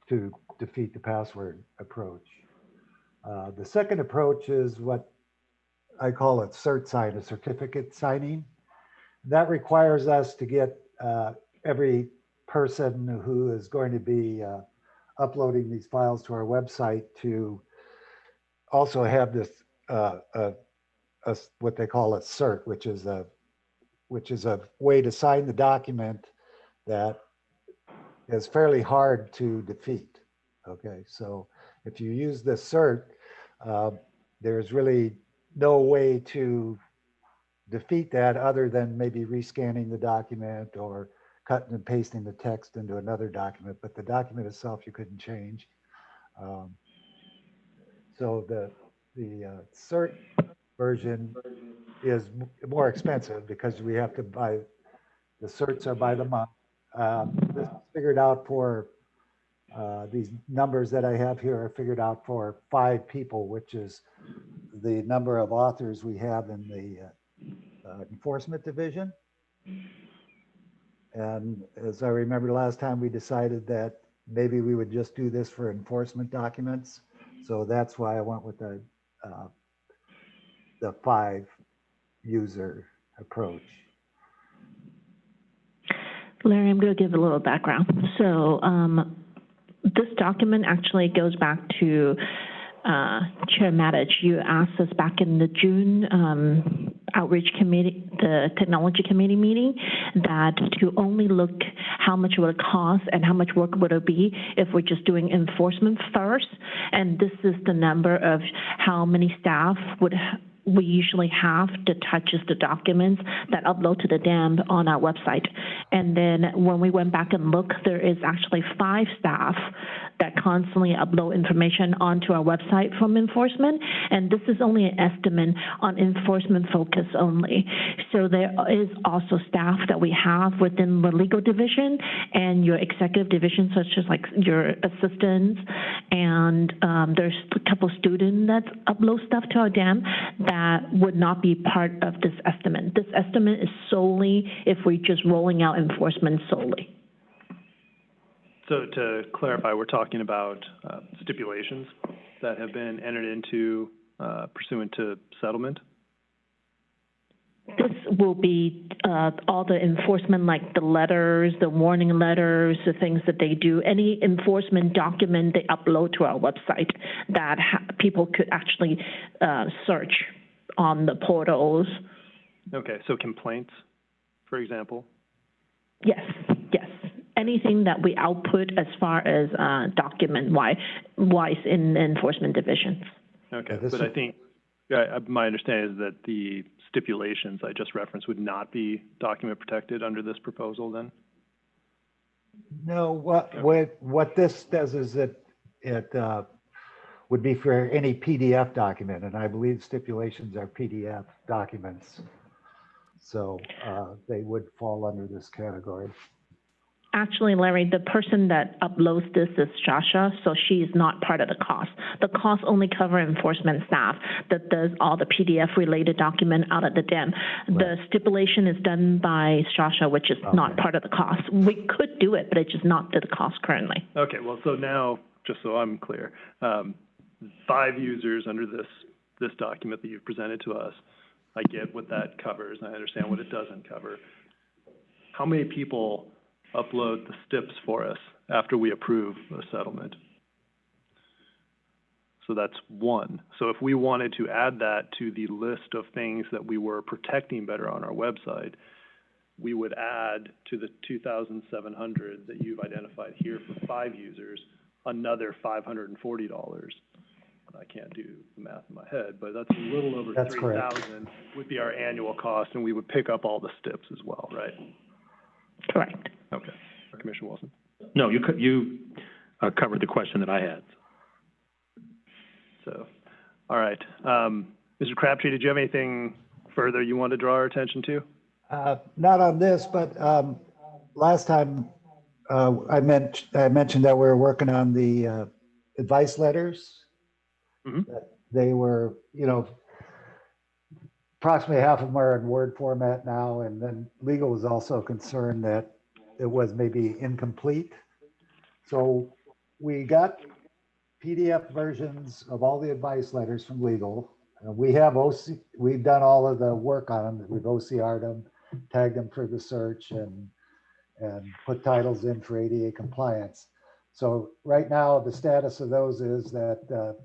to defeat the password approach. The second approach is what I call it cert sign, a certificate signing. That requires us to get every person who is going to be uploading these files to our website to also have this what they call a cert, which is a way to sign the document that is fairly hard to defeat. Okay, so if you use the cert, there's really no way to defeat that other than maybe rescanning the document or cutting and pasting the text into another document, but the document itself you couldn't change. So the cert version is more expensive because we have to buy, the certs are by the month. This is figured out for, these numbers that I have here are figured out for 5 people, which is the number of authors we have in the enforcement division. And as I remember last time, we decided that maybe we would just do this for enforcement documents. So that's why I went with the 5 user approach. Larry, I'm going to give a little background. So this document actually goes back to Chair Matich. You asked us back in the June outreach committee, the technology committee meeting, that to only look how much would it cost and how much work would it be if we're just doing enforcement first. And this is the number of how many staff we usually have that touches the documents that upload to the dam on our website. And then when we went back and looked, there is actually 5 staff that constantly upload information onto our website from enforcement. And this is only an estimate on enforcement focus only. So there is also staff that we have within the legal division and your executive division, such as like your assistants. And there's a couple students that upload stuff to our dam that would not be part of this estimate. This estimate is solely if we're just rolling out enforcement solely. So to clarify, we're talking about stipulations that have been entered into pursuant to settlement? This will be all the enforcement, like the letters, the warning letters, the things that they do, any enforcement document they upload to our website that people could actually search on the portals. Okay, so complaints, for example? Yes, yes. Anything that we output as far as document-wise in the enforcement divisions. Okay, but I think my understanding is that the stipulations I just referenced would not be document protected under this proposal then? No, what this does is that it would be for any PDF document, and I believe stipulations are PDF documents. So they would fall under this category. Actually, Larry, the person that uploads this is Shasha, so she is not part of the cost. The cost only cover enforcement staff that does all the PDF-related document out of the dam. Right. The stipulation is done by Shasha, which is not part of the cost. We could do it, but it's just not to the cost currently. Okay, well, so now, just so I'm clear, 5 users under this document that you've presented to us, I get what that covers, and I understand what it doesn't cover. How many people upload the STIPs for us after we approve a settlement? So that's 1. So if we wanted to add that to the list of things that we were protecting better on our website, we would add to the 2,700 that you've identified here for 5 users, another $540. I can't do the math in my head, but that's a little over 3,000 would be our annual cost, and we would pick up all the STIPs as well, right? Correct. Okay. Commissioner Wilson? No, you covered the question that I had. So, all right. Mr. Crabtree, did you have anything further you want to draw our attention to? Not on this, but last time I mentioned that we were working on the advice letters. Mm-hmm. That they were, approximately half of them are in Word format now, and then legal was also concerned that it was maybe incomplete. So we got PDF versions of all the advice letters from legal. We've done all of the work on them. We've OCR'd them, tagged them for the search, and put titles in for ADA compliance. So right now, the status of those is that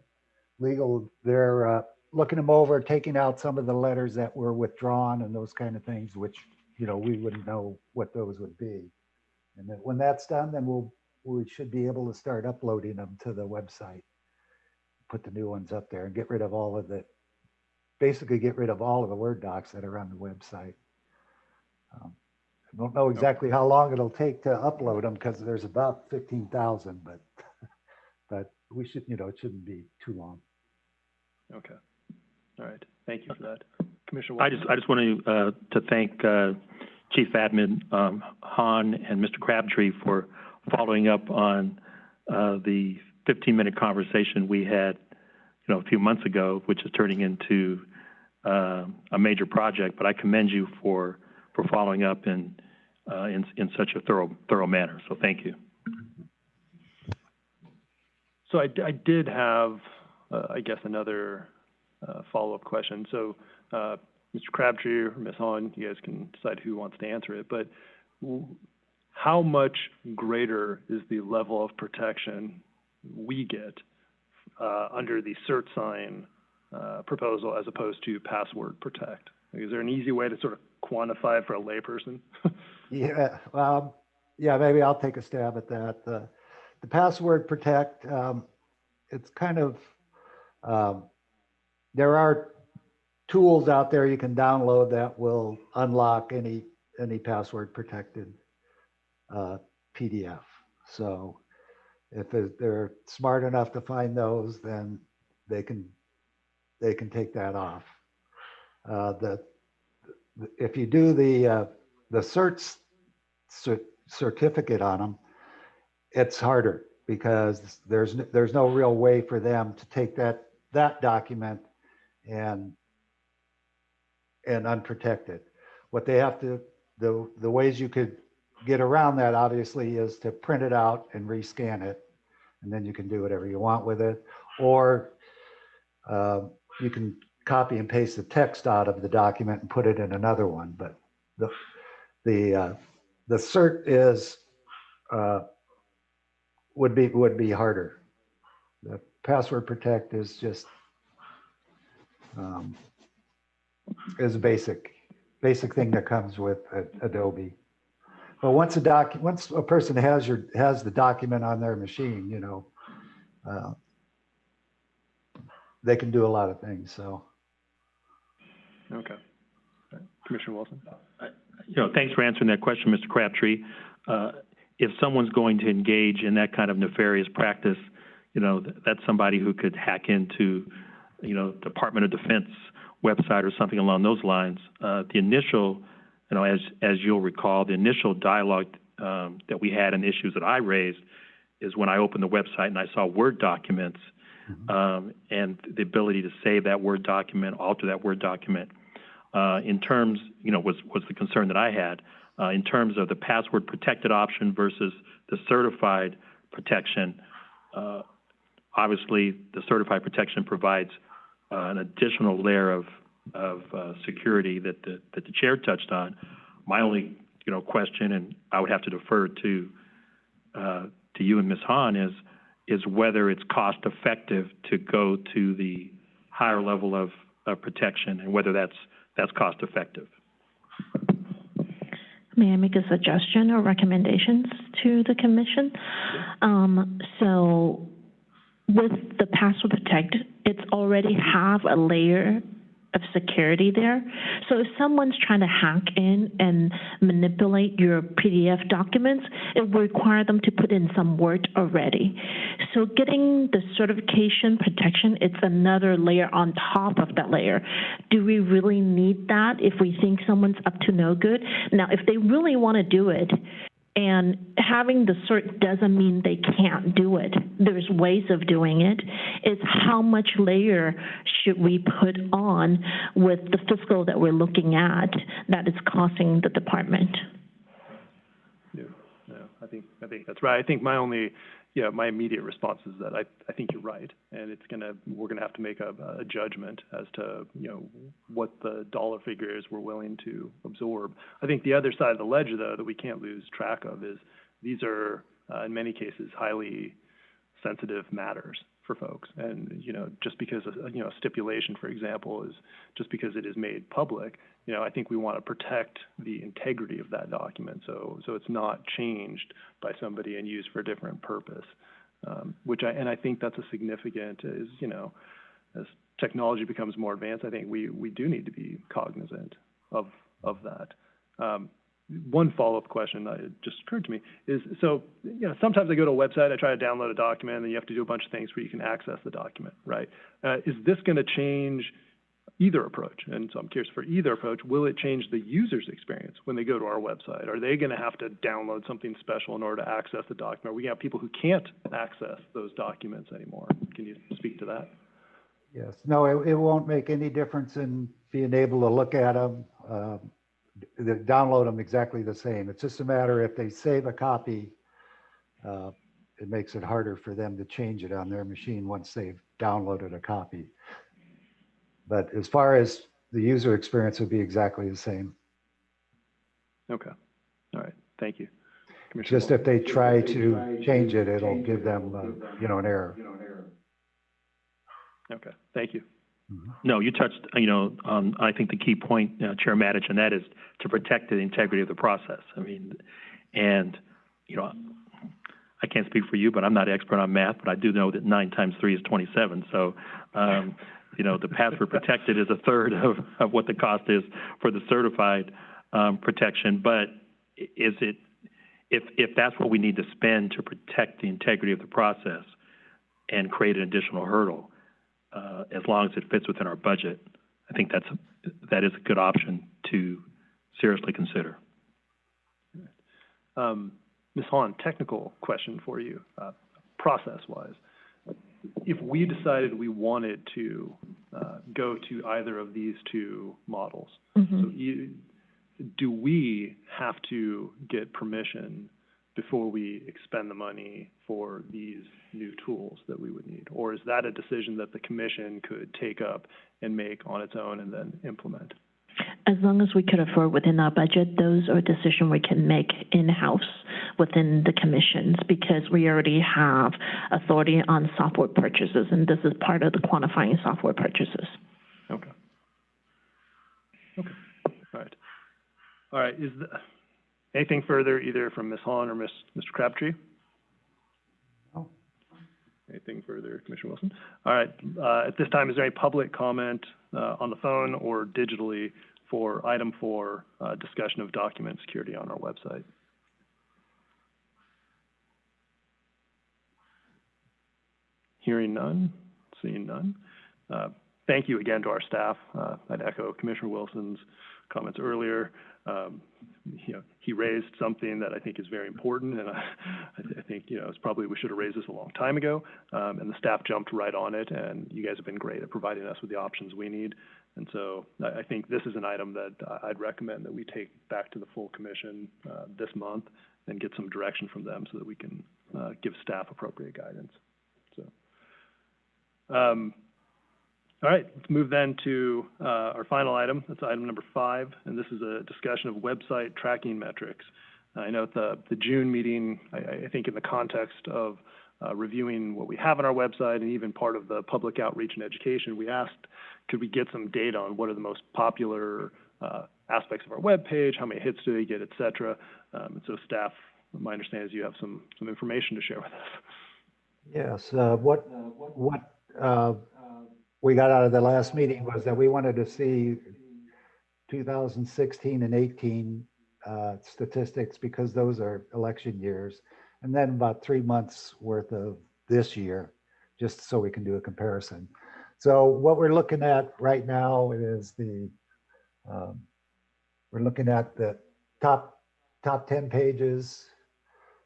legal, they're looking them over, taking out some of the letters that were withdrawn and those kind of things, which, we wouldn't know what those would be. And then when that's done, then we should be able to start uploading them to the website, put the new ones up there and get rid of all of the Word docs that are on the website. I don't know exactly how long it'll take to upload them because there's about 15,000, but we should, it shouldn't be too long. Okay. All right. Thank you for that. Commissioner Wilson. I just want to thank Chief Admin Hahn and Mr. Crabtree for following up on the 15-minute conversation we had, a few months ago, which is turning into a major project. But I commend you for following up in such a thorough manner. So thank you. So I did have, I guess, another follow-up question. So Mr. Crabtree or Ms. Hahn, you guys can decide who wants to answer it, but how much greater is the level of protection we get under the cert sign proposal as opposed to password protect? Like, is there an easy way to sort of quantify it for a layperson? Yeah, yeah, maybe I'll take a stab at that. The password protect, it's kind of, there are tools out there you can download that will unlock any password protected PDF. So if they're smart enough to find those, then they can take that off. If you do the cert certificate on them, it's harder because there's no real way for them to take that document and unprotect it. What they have to, the ways you could get around that obviously is to print it out and rescan it, and then you can do whatever you want with it. Or you can copy and paste the text out of the document and put it in another one. But the cert is would be harder. The password protect is just is a basic thing that comes with Adobe. But once a person has the document on their machine, you know, they can do a lot of things. So. Okay. Commissioner Wilson. You know, thanks for answering that question, Mr. Crabtree. If someone's going to engage in that kind of nefarious practice, you know, that's somebody who could hack into, you know, Department of Defense website or something along those lines. The initial, you know, as you'll recall, the initial dialogue that we had and the issues that I raised is when I opened the website and I saw Word documents and the ability to save that Word document, alter that Word document. In terms, you know, was the concern that I had in terms of the password protected option versus the certified protection. Obviously, the certified protection provides an additional layer of security that the chair touched on. My only, you know, question, and I would have to defer to you and Ms. Hahn, is whether it's cost effective to go to the higher level of protection and whether that's cost effective. May I make a suggestion or recommendations to the commission? So with the password protect, it's already have a layer of security there. So if someone's trying to hack in and manipulate your PDF documents, it will require them to put in some Word already. So getting the certification protection, it's another layer on top of that layer. Do we really need that if we think someone's up to no good? Now, if they really want to do it, and having the cert doesn't mean they can't do it. There's ways of doing it. It's how much layer should we put on with the fiscal that we're looking at that is costing the department. Yeah, I think that's right. I think my immediate response is that I think you're right, and we're gonna have to make a judgment as to, you know, what the dollar figure is we're willing to absorb. I think the other side of the ledger, though, that we can't lose track of is these are in many cases highly sensitive matters for folks, and you know, just because a stipulation, for example, is just because it is made public, you know, I think we want to protect the integrity of that document, so it's not changed by somebody and used for a different purpose. I think that's a significant, is, you know, as technology becomes more advanced, I think we do need to be cognizant of that. One follow-up question that just occurred to me is, so, you know, sometimes I go to a website, I try to download a document, and you have to do a bunch of things where you can access the document, right? Is this going to change either approach? And so I'm curious, for either approach, will it change the user's experience when they go to our website? Are they going to have to download something special in order to access the document? We have people who can't access those documents anymore. Can you speak to that? Yes, no, it won't make any difference in being able to look at them. Download them exactly the same. It's just a matter if they save a copy, it makes it harder for them to change it on their machine once they've downloaded a copy. But as far as the user experience, would be exactly the same. Okay. All right. Thank you. Just if they try to change it, it'll give them, you know, an error. Okay. Thank you. No, you touched, on, I think the key point, Chair Matich, and that is to protect the integrity of the process. I mean, and, I can't speak for you, but I'm not an expert on math, but I do know that 9 times 3 is 27. So, the password protected is a third of what the cost is for the certified protection. But if that's what we need to spend to protect the integrity of the process and create an additional hurdle, as long as it fits within our budget, I think that is a good option to seriously consider. Ms. Hahn, technical question for you, process-wise. If we decided we wanted to go to either of these two models, so do we have to get permission before we expend the money for these new tools that we would need? Or is that a decision that the commission could take up and make on its own and then implement? As long as we could afford within our budget, those are decisions we can make in-house within the commissions, because we already have authority on software purchases, and this is part of the quantifying software purchases. Okay. All right. Anything further, either from Ms. Hahn or Mr. Crabtree? No. Anything further, Commissioner Wilson? All right. At this time, is there any public comment on the phone or digitally for item 4, discussion of document security on our website? Hearing none, seeing none. Thank you again to our staff. I'd echo Commissioner Wilson's comments earlier. He raised something that I think is very important, and I think, it's probably we should have raised this a long time ago, and the staff jumped right on it, and you guys have been great at providing us with the options we need. And so I think this is an item that I'd recommend that we take back to the full commission this month and get some direction from them so that we can give staff appropriate guidance. So, all right, let's move then to our final item. That's item number 5, and this is a discussion of website tracking metrics. I know at the June meeting, I think in the context of reviewing what we have on our website and even part of the public outreach and education, we asked, could we get some data on what are the most popular aspects of our web page, how many hits do they get, et cetera. And so staff, my understanding is you have some information to share with us. Yes, what we got out of the last meeting was that we wanted to see 2016 and 18 statistics, because those are election years, and then about 3 months worth of this year, just so we can do a comparison. So what we're looking at right now is we're looking at the top 10 pages.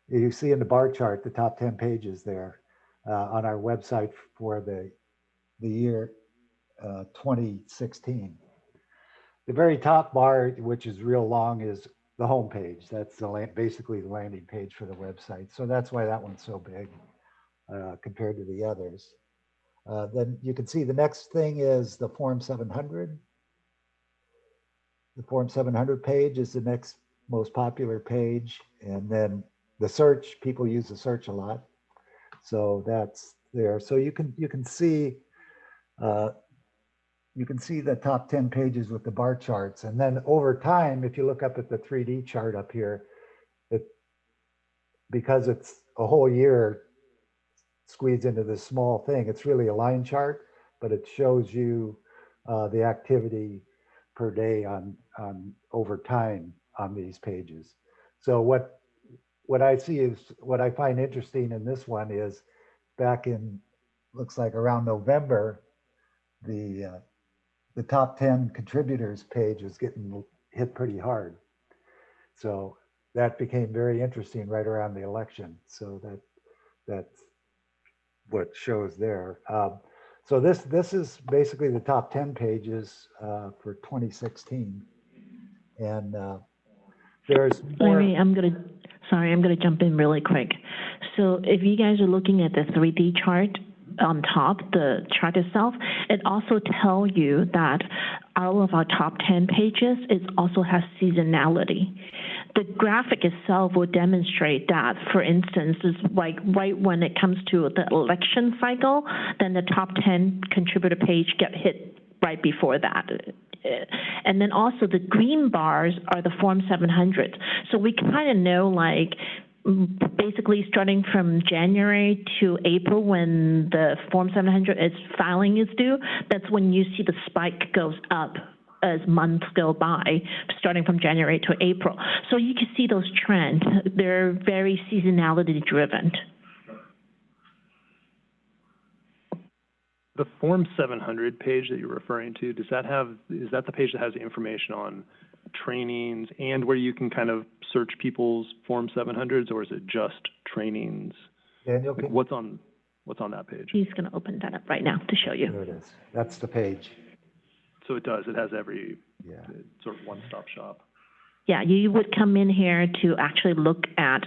You see in the bar chart the top 10 pages there on our website for the year 2016. The very top bar, which is real long, is the home page. That's basically the landing page for the website. So that's why that one's so big compared to the others. Then you can see the next thing is the Form 700. The Form 700 page is the next most popular page. And then the search, people use the search a lot. So that's there. So you can see the top 10 pages with the bar charts. And then over time, if you look up at the 3D chart up here, because it's a whole year squeezed into this small thing, it's really a line chart, but it shows you the activity per day on over time on these pages. So what I see is, what I find interesting in this one is back in, looks like around November, the top 10 contributors page was getting hit pretty hard. So that became very interesting right around the election. So that's what shows there. So this is basically the top 10 pages for 2016. And there's more. Larry, I'm gonna jump in really quick. So if you guys are looking at the 3D chart on top, the chart itself, it also tells you that all of our top 10 pages, it also has seasonality. The graphic itself will demonstrate that, for instance, is like right when it comes to the election cycle, then the top 10 contributor page get hit right before that. And then also the green bars are the Form 700. So we kind of know, like, basically starting from January to April when the Form 700 filing is due, that's when you see the spike goes up as months go by, starting from January to April. So you can see those trends. They're very seasonality driven. The Form 700 page that you're referring to, is that the page that has information on trainings and where you can kind of search people's Form 700s, or is it just trainings? Daniel, Like, what's on that page? He's going to open that up right now to show you. there it is. That's the page. So it has every Yeah. sort of one-stop shop. Yeah, you would come in here to actually look at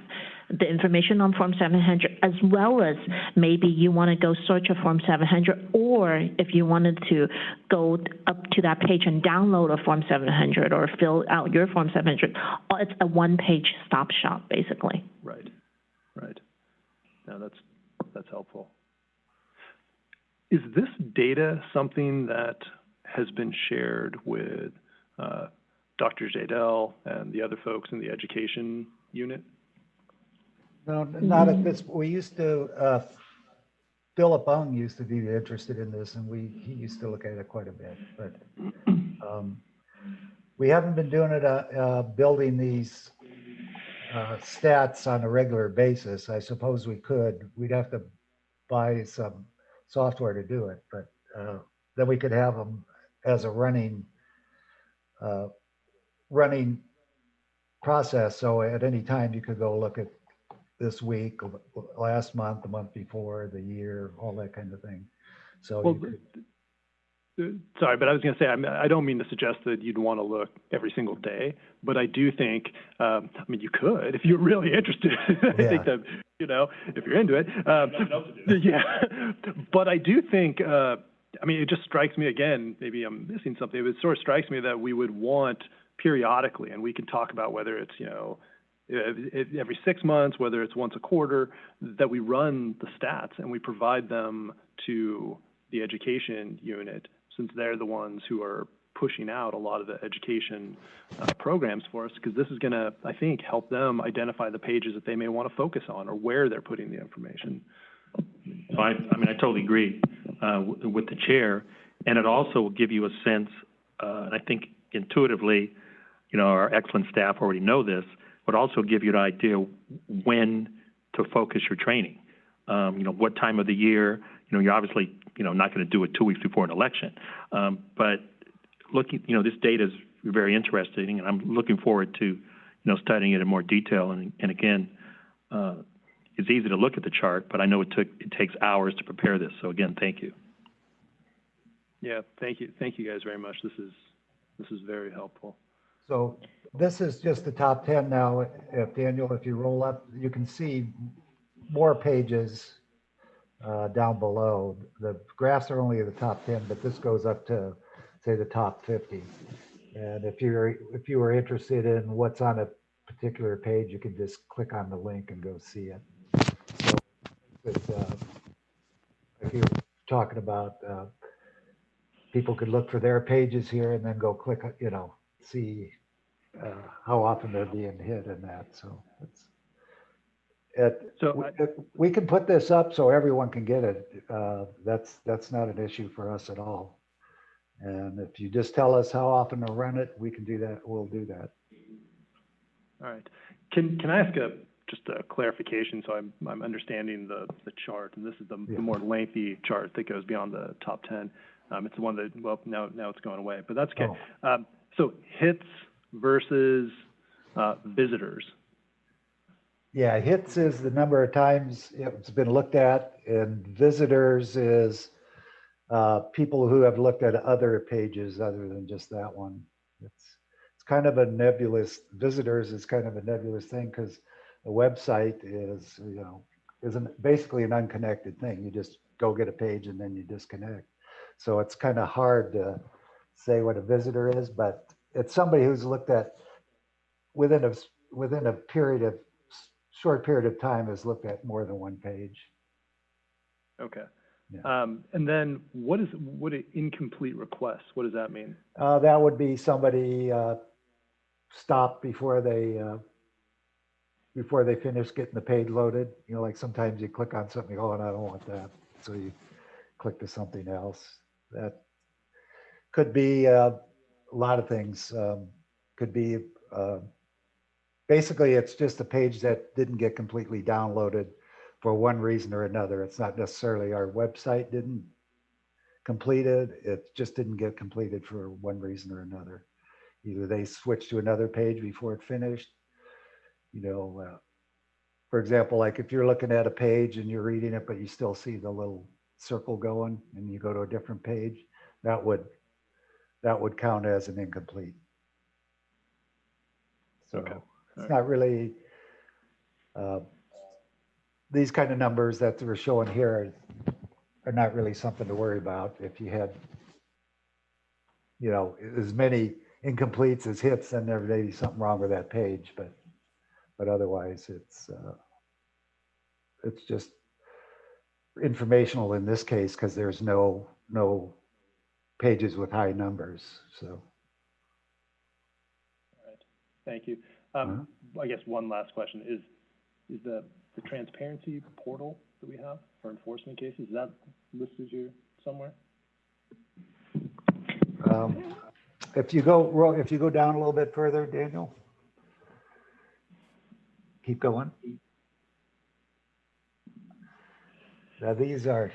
the information on Form 700, as well as maybe you want to go search a Form 700, or if you wanted to go up to that page and download a Form 700 or fill out your Form 700, it's a one-page stop shop, basically. Right. Now that's helpful. Is this data something that has been shared with Dr. Jadel and the other folks in the education unit? No, not at this. We used to, Philip Ung used to be interested in this, and he used to look at it quite a bit. But we haven't been doing it, building these stats on a regular basis. I suppose we could. We'd have to buy some software to do it, but then we could have them as a running process. So at any time you could go look at this week, last month, the month before, the year, all that kind of thing. So Well, you could, sorry, but I was going to say, I don't mean to suggest that you'd want to look every single day, but I do think, you could if you're really interested. I think that, if you're into it. Yeah. But I do think, it just strikes me again, maybe I'm missing something, but it sort of strikes me that we would want periodically, and we can talk about whether it's, every 6 months, whether it's once a quarter, that we run the stats and we provide them to the education unit, since they're the ones who are pushing out a lot of the education programs for us, because this is going to, I think, help them identify the pages that they may want to focus on or where they're putting the information. So I totally agree with the chair, and it also will give you a sense, and I think intuitively, our excellent staff already know this, but also give you an idea when to focus your training. What time of the year, you're obviously, not going to do it 2 weeks before an election. But looking, this data is very interesting, and I'm looking forward to, studying it in more detail. And again, it's easy to look at the chart, but I know it takes hours to prepare this. So again, thank you. Yeah, thank you. Thank you guys very much. This is very helpful. so this is just the top 10 now. Daniel, if you roll up, you can see more pages down below. The graphs are only the top 10, but this goes up to, say, the top 50. And if you were interested in what's on a particular page, you can just click on the link and go see it. So it's, if you're talking about, people could look for their pages here and then go click, see how often they're being hit and that. So we can put this up so everyone can get it. That's not an issue for us at all. And if you just tell us how often to run it, we can do that. We'll do that. All right. Can I ask just a clarification, so I'm understanding the chart, and this is the more lengthy chart that goes beyond the top 10. It's the one that, well, now it's going away, but that's okay. Oh. So hits versus visitors. Yeah, hits is the number of times it's been looked at, and visitors is people who have looked at other pages other than just that one. It's kind of a nebulous, visitors is kind of a nebulous thing, because a website is, isn't basically an unconnected thing. You just go get a page and then you disconnect. So it's kind of hard to say what a visitor is, but it's somebody who's looked at within a short period of time has looked at more than one page. Okay. And then what an incomplete request? What does that mean? That would be somebody stopped before they finish getting the page loaded. You know, like sometimes you click on something, oh, and I don't want that. So you click to something else. That could be a lot of things. Could be, basically it's just a page that didn't get completely downloaded for one reason or another. It's not necessarily our website didn't complete it. It just didn't get completed for one reason or another. Either they switched to another page before it finished. You know, for example, like if you're looking at a page and you're reading it, but you still see the little circle going and you go to a different page, that would count as an incomplete. So Okay. it's not really, these kind of numbers that we're showing here are not really something to worry about. If you had, you know, as many incompletes as hits, then there may be something wrong with that page, but otherwise it's just informational in this case because there's no pages with high numbers. So. All right. Thank you. I guess one last question is the transparency portal that we have for enforcement cases, is that listed here somewhere? If you go down a little bit further, Daniel, keep going. Now these are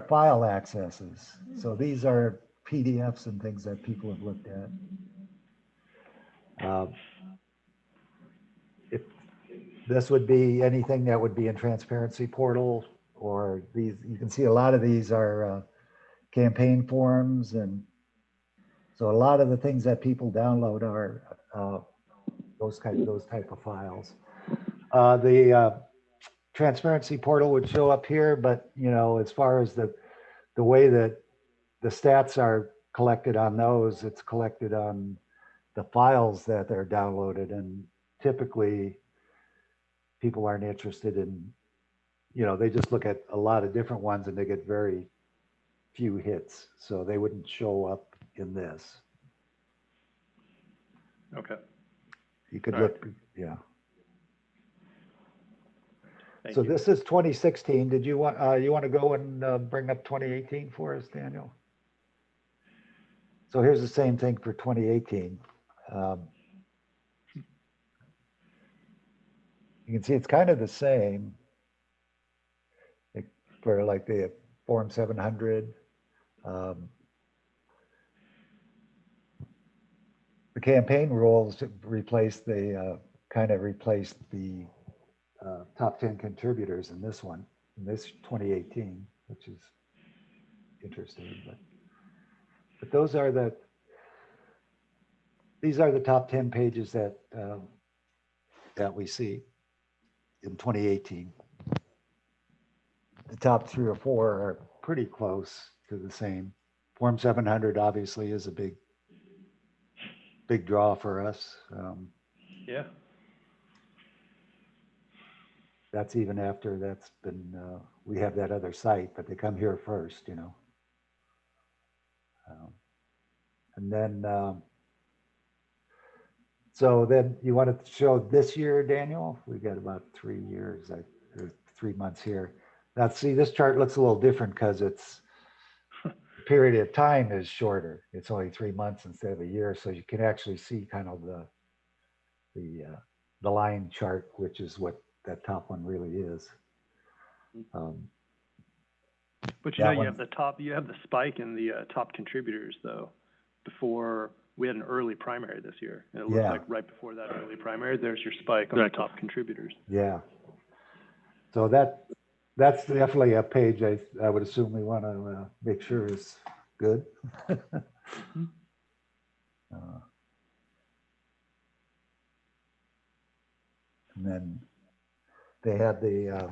file accesses. So these are PDFs and things that people have looked at. If this would be anything that would be in transparency portal, or these, you can see a lot of these are campaign forms, and so a lot of the things that people download are those type of files. The transparency portal would show up here, but you know, as far as the way that the stats are collected on those, it's collected on the files that they're downloaded, and typically people aren't interested in, you know, they just look at a lot of different ones and they get very few hits, so they wouldn't show up in this. Okay. You could All look, right. yeah. Thank So you. this is 2016. Did you want to go and bring up 2018 for us, Daniel? So here's the same thing for 2018. You can see it's kind of the same for like the Form 700. The campaign rules replaced kind of replaced the top 10 contributors in this one, in this 2018, which is interesting. But these are the top 10 pages that we see in 2018. The top 3 or 4 are pretty close to the same. Form 700 obviously is a big draw for us. Yeah. That's even after that's been, we have that other site, but they come here first, you know. And then, so then you want to show this year, Daniel? We got about 3 years, or 3 months here. Now, see, this chart looks a little different because it's the period of time is shorter. It's only 3 months instead of a year, so you can actually see kind of the line chart, which is what that top one really is. But you know, you have the spike in the top contributors though. Before we had an early primary this year, and it looks like right before that early primary, there's your spike on the top contributors. Yeah. So that's definitely a page I would assume we want to make sure is good. And then they had the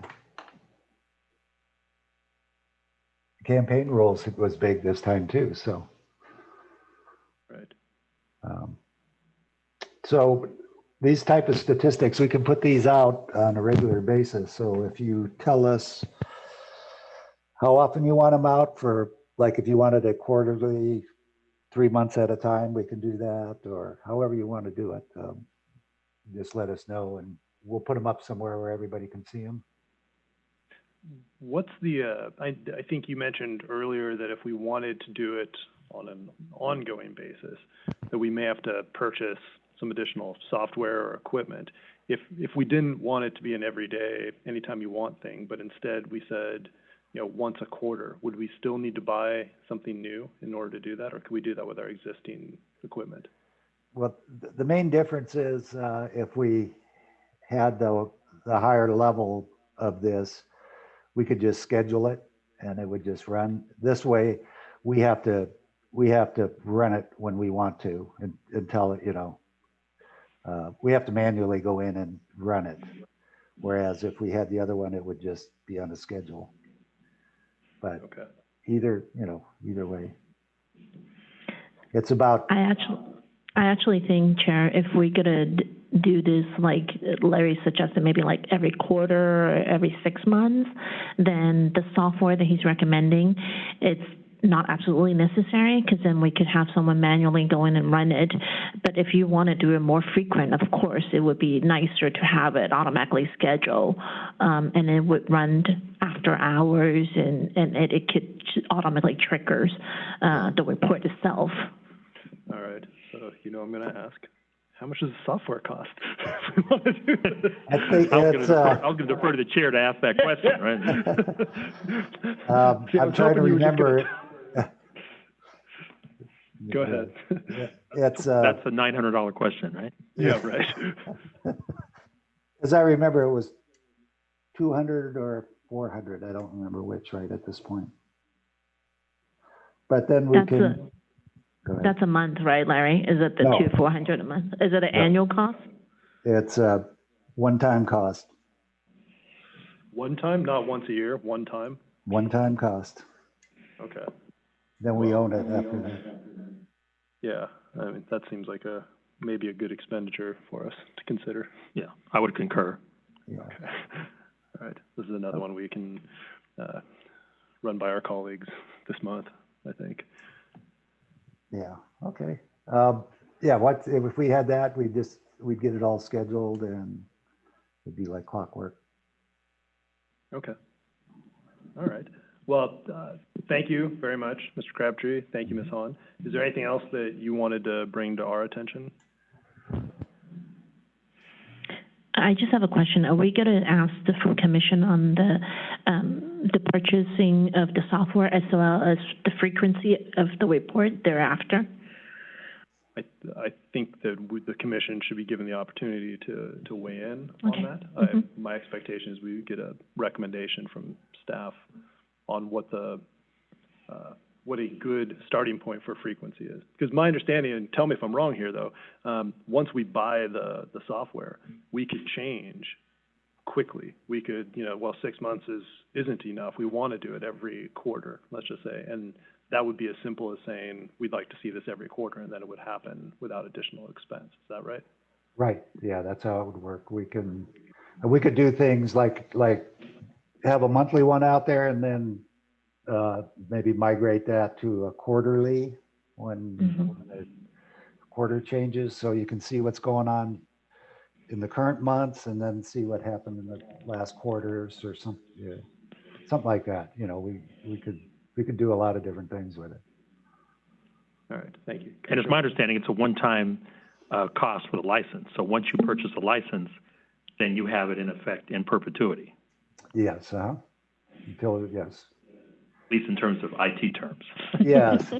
campaign rules. It was big this time too. So, right. So these type of statistics, we can put these out on a regular basis. So if you tell us, how often you want them out for, like if you wanted it quarterly, 3 months at a time, we can do that, or however you want to do it. Just let us know and we'll put them up somewhere where everybody can see them. What's the, I think you mentioned earlier that if we wanted to do it on an ongoing basis, that we may have to purchase some additional software or equipment. If we didn't want it to be an everyday, anytime you want thing, but instead we said, you know, once a quarter, would we still need to buy something new in order to do that, or could we do that with our existing equipment? Well, the main difference is if we had the higher level of this, we could just schedule it and it would just run. This way, we have to run it when we want to until it, you know, we have to manually go in and run it. Whereas if we had the other one, it would just be on a schedule. But Okay. either way, it's about. I actually think, Chair, if we could do this like Larry suggested, maybe like every quarter or every 6 months, then the software that he's recommending, it's not absolutely necessary, because then we could have someone manually go in and run it. But if you want to do it more frequent, of course, it would be nicer to have it automatically schedule, and it would run after hours, and it could automatically triggers the report itself. All right. So, you know, I'm going to ask, how much does the software cost? If we want to do it? I think I was going to defer to the chair to ask that question, right? I'm trying to remember. Go ahead. It's That's a $900 question, right? Yeah, right. As I remember, it was 200 or 400. I don't remember which right at this point. But then we can. That's a month, right, Larry? Is it the No. 400 a month? Is it an annual cost? It's a one-time cost. One time, not once a year, one time? One-time cost. Okay. Then we own it after that. Yeah, I mean, that seems like maybe a good expenditure for us to consider. Yeah, I would concur. Yeah. Okay. All right. This is another one we can run by our colleagues this month, I think. Yeah. Okay. Yeah. If we had that, we'd get it all scheduled and it'd be like clockwork. Okay. All right. Well, thank you very much, Mr. Crabtree. Thank you, Ms. Hahn. Is there anything else that you wanted to bring to our attention? I just have a question. Are we going to ask the full commission on the purchasing of the software as well as the frequency of the report thereafter? I think that the commission should be given the opportunity to weigh in on that. My expectation is we would get a recommendation from staff on what a good starting point for frequency is. Because my understanding, and tell me if I'm wrong here though, once we buy the software, we could change quickly. We could, 6 months isn't enough. We want to do it every quarter, let's just say. And that would be as simple as saying, we'd like to see this every quarter, and then it would happen without additional expense. Is that right? Right. Yeah, that's how it would work. We could do things like have a monthly one out there and then maybe migrate that to a quarterly when the quarter changes, so you can see what's going on in the current months and then see what happened in the last quarters or something like that. We could do a lot of different things with it. All right, thank you. And it's my understanding it's a one-time cost for the license. So once you purchase a license, then you have it in effect in perpetuity. Yes, yes. At least in terms of IT terms. Yes.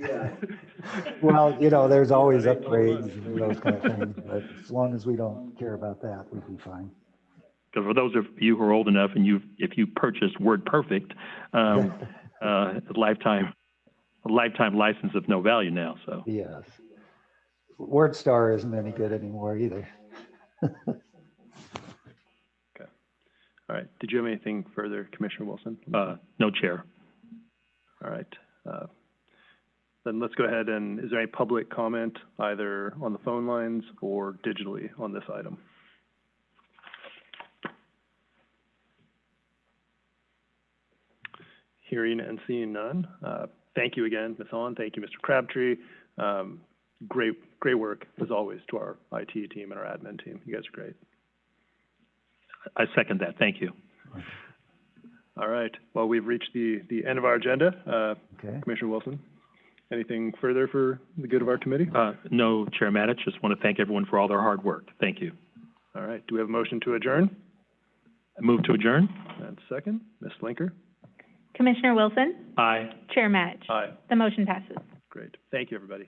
Well, there's always upgrades and those kind of things, but as long as we don't care about that, we'd be fine. Because for those of you who are old enough and if you purchased WordPerfect, lifetime license of no value now. So yes, WordStar isn't any good anymore either. Okay. All right. Did you have anything further, Commissioner Wilson? No, Chair. All right. Then let's go ahead and, is there any public comment either on the phone lines or digitally on this item? Hearing and seeing none. Thank you again, Ms. Hahn. Thank you, Mr. Crabtree. Great work, as always, to our IT team and our admin team. You guys are great. I second that. Thank you. All right. Well, we've reached the end of our agenda. Okay. Commissioner Wilson, anything further for the good of our committee? No, Chair Matich, just want to thank everyone for all their hard work. Thank you. All right. Do we have a motion to adjourn? I move to adjourn. And second, Ms. Flinker? Commissioner Wilson, Aye. Chair Matich. Aye. The motion passes. Great. Thank you, everybody.